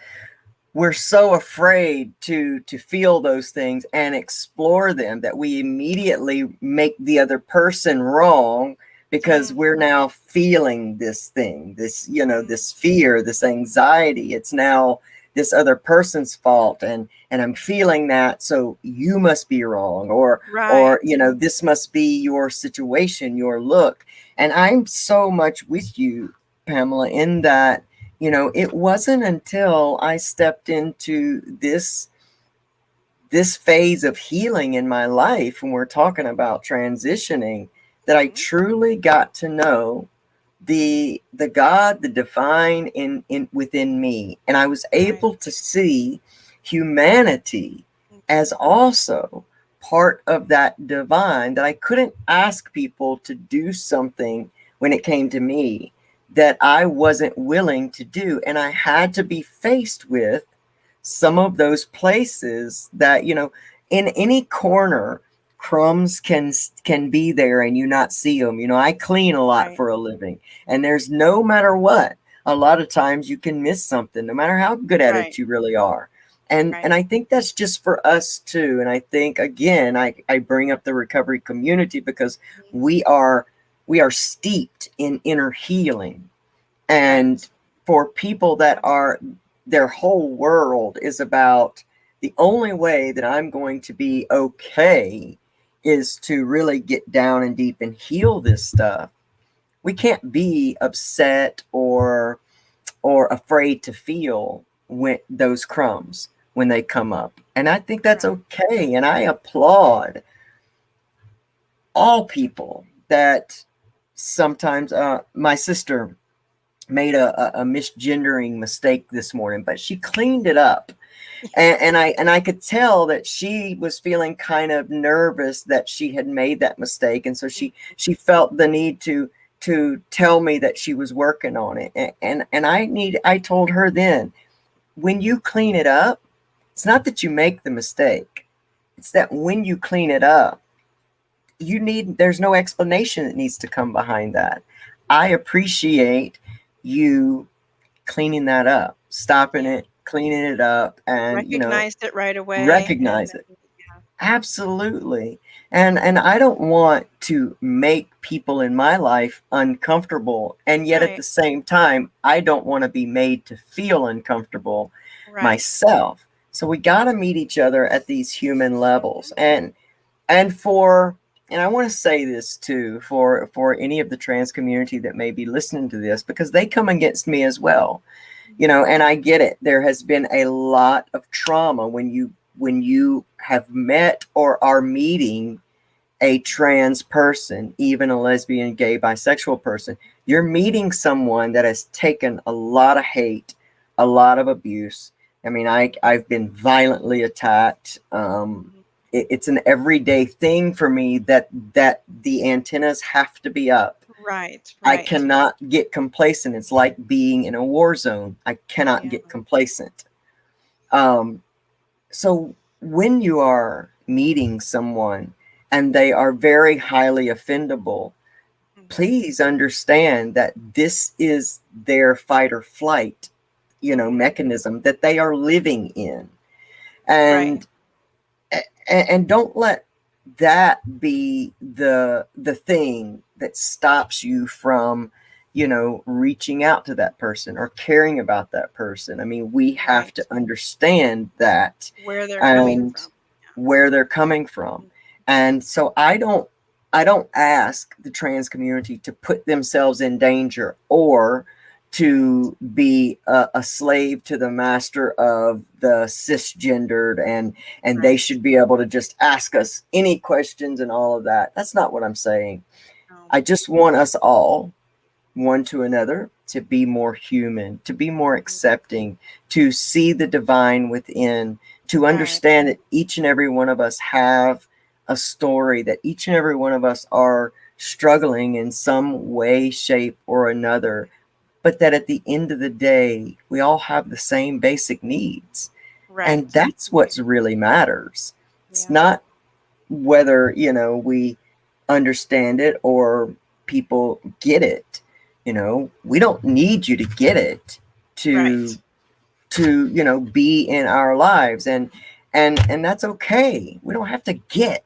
we're so afraid to feel those things and explore them that we immediately make the other person wrong, because Mm, we're now feeling this thing, mm, this fear, this anxiety. It's now this other person's fault, and I'm feeling that, so you must be wrong, or right. this must be your situation, your look. And I'm so much with you, Pamela, in that, it wasn't until I stepped into this phase of healing in my life, when we're talking about transitioning, that I Hmm. truly got to know the God, the divine in within me. And I was Right. able to see humanity as Mhm. also part of that divine, that I couldn't ask people to do something when it came to me that I wasn't willing to do. And I had to be faced with some of those places that, in any corner, crumbs can be there and you not see them. I clean a lot Right. for a living, and there's no matter what, a lot of times you can miss something no matter how good at it Right. you really are. And Right. I think that's just for us too. And I think, again, I bring up the recovery community because Mhm. we are steeped in inner healing. And Right. for people that are, Absolutely. their whole world is about, the only way that I'm going to be okay is to really get down and deep and heal this stuff. We can't be upset or afraid to feel when those crumbs, when they come up. And I think that's Right. okay. And I applaud all people that sometimes, my sister made a misgendering mistake this morning, but she cleaned it up. And I could tell that she was feeling kind of nervous that she had made that mistake, and so she felt the need to tell me that she was working on it. And I told her then, when you clean it up, it's not that you make the mistake, it's that when you clean it up, there's no explanation that needs to come behind that. I appreciate you cleaning that up, stopping Yeah. it, cleaning it up, and Recognized it right away, and recognize it. then yeah. Absolutely. And I don't want to make people in my life uncomfortable, and yet at the Right. same time I don't want to be made to feel uncomfortable Right. myself. So we got to meet each other at these human levels. Mhm. And for and I want to say this too, for any of the trans community that may be listening to this, because they come against me as well. Mhm. And I get it. There has been a lot of trauma when you have met or are meeting a trans person, even a lesbian, gay, bisexual person. You're meeting someone that has taken a lot of hate, a lot of abuse. I mean, I've been violently attacked. Mhm. It's an everyday thing for me that the antennas have to be up. Right, I right. cannot get complacent. It's like being in a war zone. I cannot Yeah. get complacent. Um, so when you are meeting someone and they are very highly offendable, Mhm. please understand that this is their fight or flight, Mhm. mechanism that they are living in. Right. And and don't let that be the thing that stops you from reaching out to that person or caring about that person. I mean, we have to Right. understand that, Where they're coming and from. where they're coming from. Mhm. And so I don't ask the trans community to put themselves in danger or Right. to be a slave to the master of the cisgendered, and they Right. should be able to just ask us any questions and all of that. That's not what I'm saying. No. I just want us all, one to another, to be more human, to be more Mhm. accepting, to see the divine within, to Right. understand that each and every one of us have a story, that each and every one of us are struggling in some way, shape, or another, but that at the end of the day, we all have the same basic needs. And Right. that's Right. what really matters. It's Yeah. not whether, we understand it or people get it. We don't need you to get it Right. to be in our lives, and that's okay. We don't have to get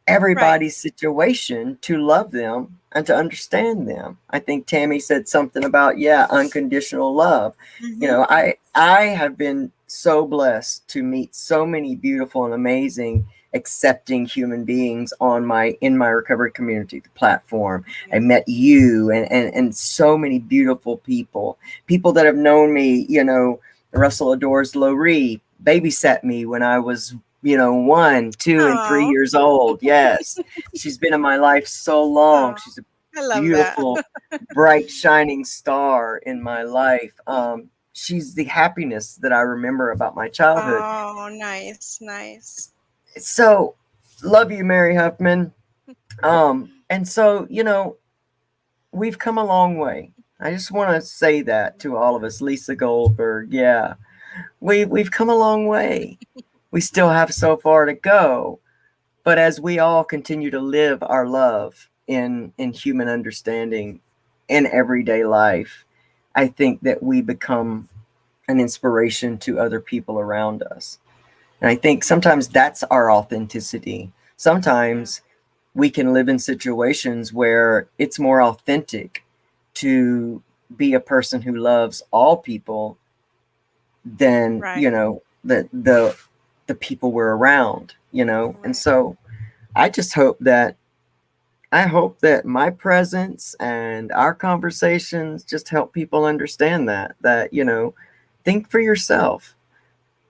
Right. everybody's situation to love them and to understand them. I think Tammy said something about, yeah, unconditional love. Mhm. I have been so blessed to meet so many beautiful and amazing accepting human beings in my recovery community, the platform. I Yeah. met you and so many beautiful people that have known me. Russell adores Loree, babysat me when I was 1, 2, and 3 Oh. years old. Yes, she's been in my life so long. Oh, She's a I love that. beautiful, bright, shining star in my life. She's the happiness that I remember about my childhood. Oh, nice, nice. So, love you, Mary Huffman. And so, we've come a long way. I just want to say that to all of us. Lisa Goldberg, yeah, we've come a long way. We still have so far to go. But as we all continue to live our love in human understanding in everyday life, I think that we become an inspiration to other people around us. And I think sometimes that's our authenticity. Yeah. Sometimes we can live in situations where it's more authentic to be a person who loves all people than, Right. the people we're around, And Right. so I hope that my presence and our conversations just help people understand that think for yourself.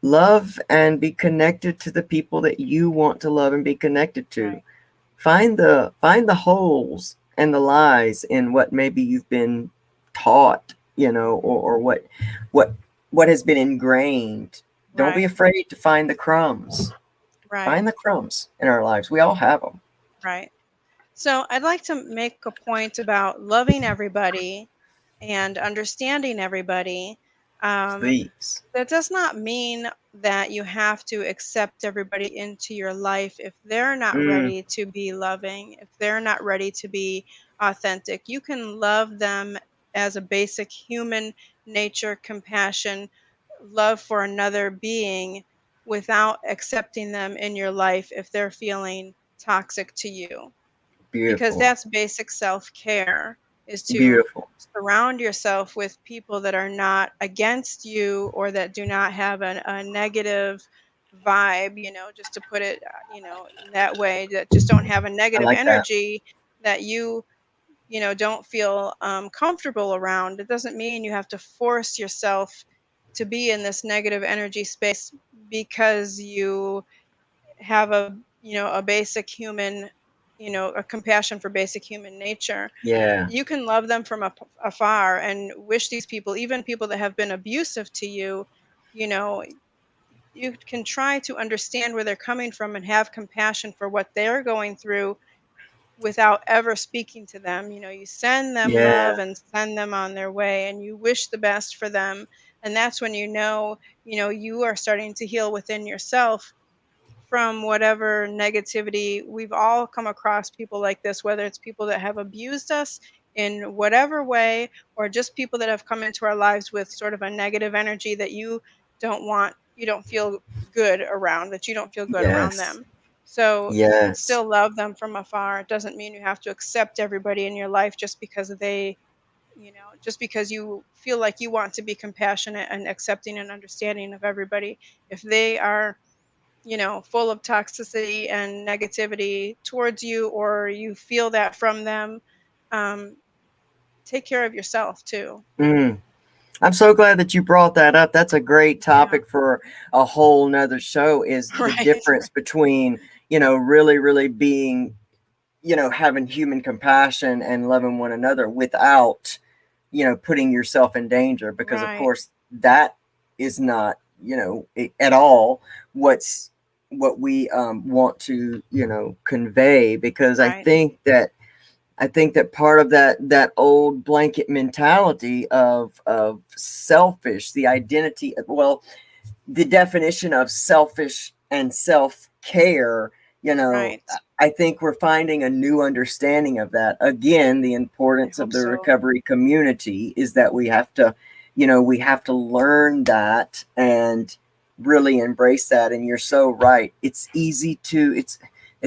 Love and be connected to the people that you want to love and be connected to. Right. Find the holes and the lies in what maybe you've been taught, Mhm. or what what has been ingrained Don't be Right. afraid to find the crumbs. Right. Find the crumbs in our lives. We all have them. Right. So I'd like to make a point about loving everybody and understanding everybody. Um, Please. that does not mean that you have to accept everybody into your life if they're not Mm, ready to be loving, if they're not ready to be authentic. You can love them as a basic human nature, compassion, love for another being without accepting them in your life if they're feeling toxic to you, because beautiful. that's basic self-care, is to Beautiful. surround yourself with people that are not against you or that do not have a negative vibe, just to put it, in that way, that just don't have a I negative like that. energy that you don't feel comfortable around. It doesn't mean you have to force yourself to be in this negative energy space because you have a basic human, a compassion for basic human nature. Yeah. You can love them from afar and wish these people, even people that have been abusive to you, you know you can try to understand where they're coming from and have compassion for what they're going through without ever speaking to them. You send them Yeah. love and send them on their way, and you wish the best for them. And that's when you are starting to heal within yourself from whatever negativity. We've all come across people like this, whether it's people that have abused us in whatever way, or just people that have come into our lives with sort of a negative energy that you don't feel good around, that you don't feel good around Yes. them. So you can Yes. still love them from afar. It doesn't mean you have to accept everybody in your life just because you feel like you want to be compassionate and accepting and understanding of everybody. If they are full of toxicity and negativity towards you, or you feel that from them, um, take care of yourself too. Mm. I'm so glad that you brought that up. That's a great Yeah. topic for a whole nother show, is the Right. difference between, really, really being, having human compassion and loving one another without, putting yourself in danger. Because of Right. course that is not, at all what we want to, convey. Because Right. I think that part of that old blanket mentality of selfish, the identity, well, the definition of selfish and self-care, Right. I think we're finding a new understanding of that. Again, the I importance of hope the so. recovery community is that we have to learn that and really embrace that. And you're so right. It's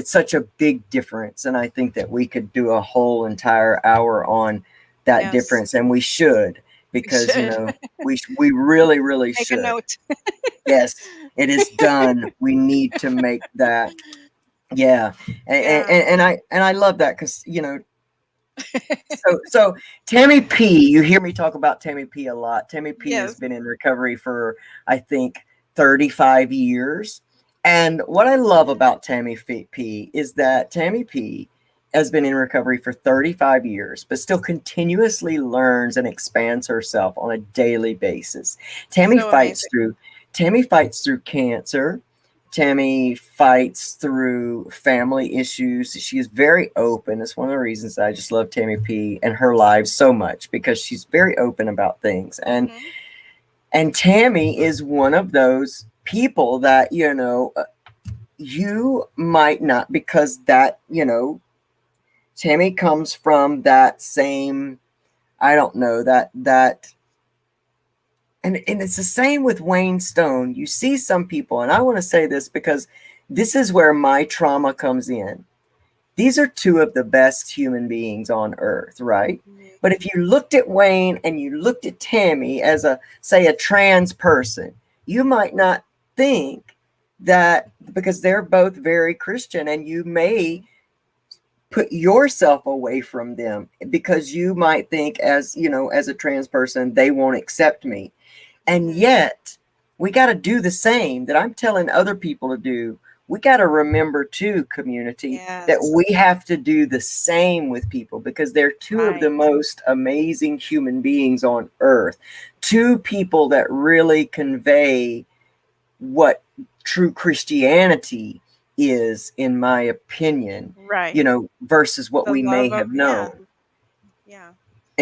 such a big difference. And I think that we could do a whole entire hour on that Yes. difference, and we should, We because, should. we really, really Make a should. note. Yes, it is done. We need to make that. Yeah. Yeah. And I love that, because, so Tammy P, you hear me talk about Tammy P a lot. Tammy P has Yes. been in recovery for, I think, 35 years. And what I love about Tammy P is that Tammy P has been in recovery for 35 years, but still continuously learns and expands herself on a daily basis. Tammy So fights amazing. through Tammy fights through cancer. Tammy fights through family issues. She is very open. It's one of the reasons I just love Tammy P and her live so much, because she's very open about things. Hmm. And Tammy is one of those people that, you might not, because that, Tammy comes from that same, I don't know, that and it's the same with Wayne Stone. You see some people, and I want to say this because this is where my trauma comes in. These are two of the best human beings on earth, right? Hmm. But if you looked at Wayne and you looked at Tammy as say, a trans person, you might not think that, because they're both very Christian, and you may Hmm. put yourself away from them because you might think, as a trans person, they won't accept me. And Hmm. yet, we got to do the same that I'm telling other people to do. We got to remember, too, community, that Yes. we have to do the same with people, because they're two of the Right. most amazing human beings on earth. Two people that really convey what true Christianity is, in my opinion, Right. versus what The we may love of, have yeah, known. yeah. The love of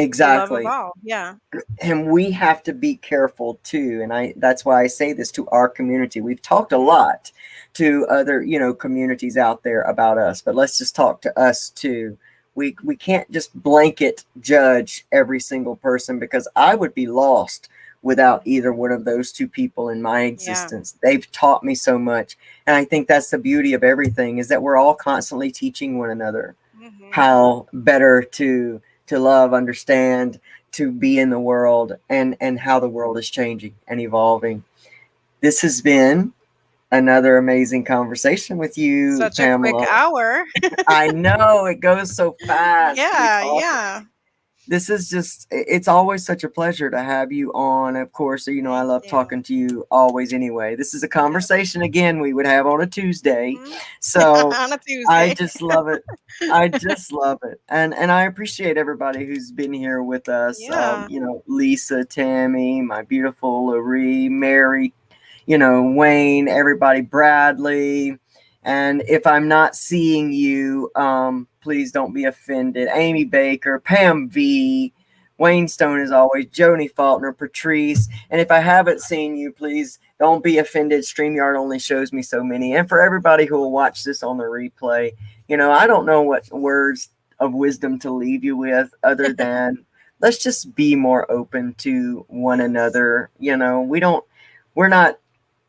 Exactly. all. Yeah. And we have to be careful too, and that's why I say this to our community. We've talked a Mhm. lot to other communities out there about us, but let's just talk to us too. We can't just blanket judge every single person, because I would be lost without either Mhm. one of those two people in my Yeah. existence. They've taught me so much, and I think that's the beauty of everything, is that we're all constantly teaching one another Mhm. how better to love, understand, to be in the world, and how the world is changing and evolving. This has been another amazing conversation with you, Such a quick Pamela. hour. I know it goes so fast. We Yeah, talk. yeah. This is just, it's always such a pleasure to have you on. Of course, I Thank love you. talking to you always anyway. This is a Yes. conversation again we would have on a Tuesday. Mhm. So On a I Tuesday. just love it. I just love it. And I appreciate everybody who's been here with us. Yeah. Lisa, Tammy, my beautiful Laree, Mary, Wayne, everybody, Bradley. And if I'm not seeing you, please don't be offended. Amy Baker, Pam V, Wayne Stone, as always, Joni Faulkner, Patrice. And if I haven't seen you, please don't be offended. StreamYard only shows me so many. And for everybody who will watch this on the replay, I don't know what words of wisdom to leave you with, other than let's just be more open to one Yes. another. We're not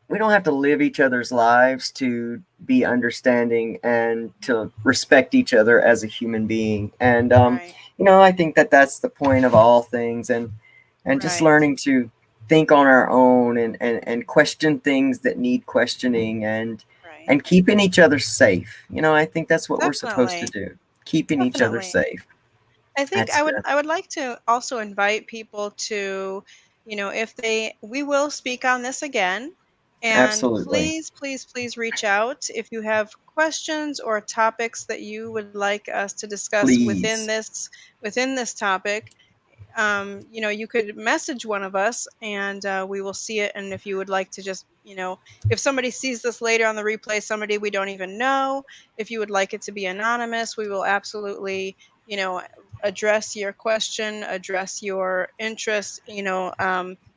we don't have to live each other's lives to be understanding and to respect each other as a human being. And Right. I think that that's the point of all things, and just Right. learning to think on our own, and question things that need questioning, Right. and keeping each other safe. I think that's what we're supposed to Definitely. do. Keeping each other Definitely. safe. I think That's I would like to also invite people to, if we will speak on this again, and absolutely. please reach out if you have questions or topics that you would like us to discuss Please. within this topic. You could message one of us and we will see it. And if you would like to just, if somebody sees this later on the replay, somebody we don't even know, if you would like it to be anonymous, we will absolutely, you know, address your question, address your interest,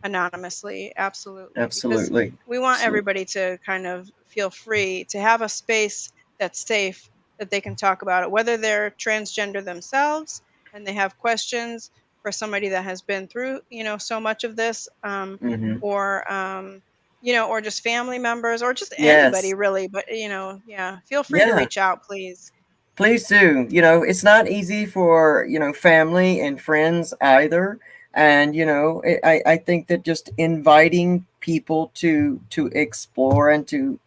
anonymously. Absolutely. Because Absolutely. we want Absolutely. everybody to kind of feel free to have a space that's safe, that they can talk about it, whether they're transgender themselves and they have questions for somebody that has been through, so much of this, Hmm. or or just family members or just anybody Yes. really. But yeah, feel free to Yeah. reach out, please. Please do. It's not easy for, family and friends either. And, I think that just inviting people to explore, and to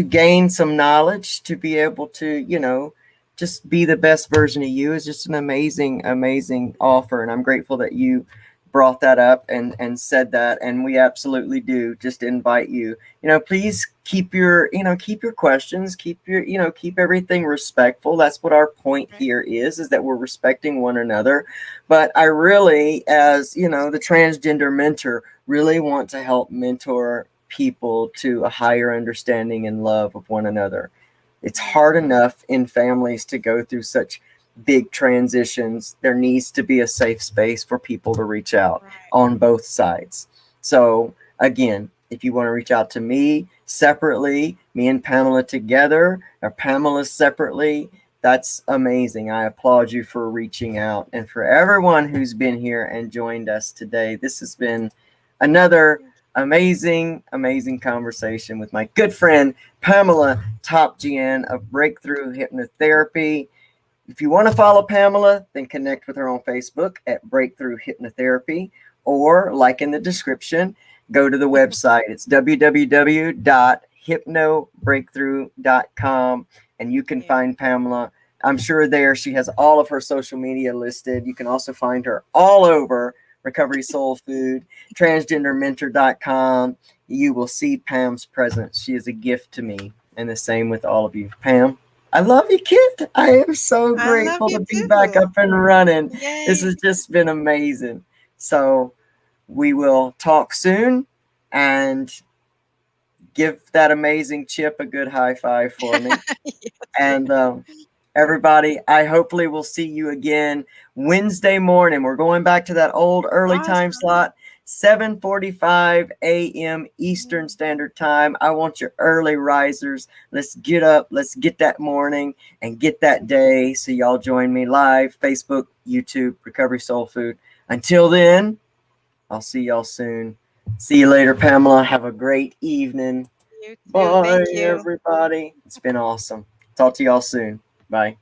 gain some knowledge, to be able to, just be the best version of you, is just an amazing, amazing offer. And I'm grateful that you brought that up and said that. And we absolutely do just invite you, please keep your questions, keep everything respectful. That's what our point Right. here is that we're respecting one another. But I really, as the transgender mentor, really want to help mentor people to a higher understanding and love of one another. It's Mhm. hard enough in families to go through such big transitions. There needs to be a safe space for people to reach out Right. on both sides. So, again, if you want to reach out to me separately, me and Pamela together, or Pamela separately, that's amazing. I applaud you for reaching out. And for everyone who's been here and joined us today, this has been another Thank amazing, amazing conversation with my good friend Pamela Topjian of Breakthrough Hypnotherapy. If you want to follow Pamela, then connect with her on Facebook at Breakthrough Hypnotherapy, or, like in the description, go to the website. It's www.hypnobreakthrough.com, and you can you. find Pamela. I'm sure there she has all of her social media listed. You can also find her all over Recovery Soul Food, transgendermentor.com. You will see Pam's presence. She is a gift to me, and the same with all of you. Pam, I love you, kid. I am so I love grateful you to be back too. up and running. This Yay. has just been amazing. So we will talk soon. And give that amazing Chip a good high five for me. Yes. And everybody, I hopefully will see you again Wednesday morning. We're going back to that old early time Awesome. slot, 7:45 a.m. Eastern Standard Time. I want your early risers. Let's get up. Let's get that morning and get that day. So y'all join me live, Facebook, YouTube, Recovery Soul Food. Until then, I'll see y'all soon. See you later, Pamela. Have a great evening. You too. Bye, Thank you. everybody. It's been awesome. Talk to y'all soon. Bye.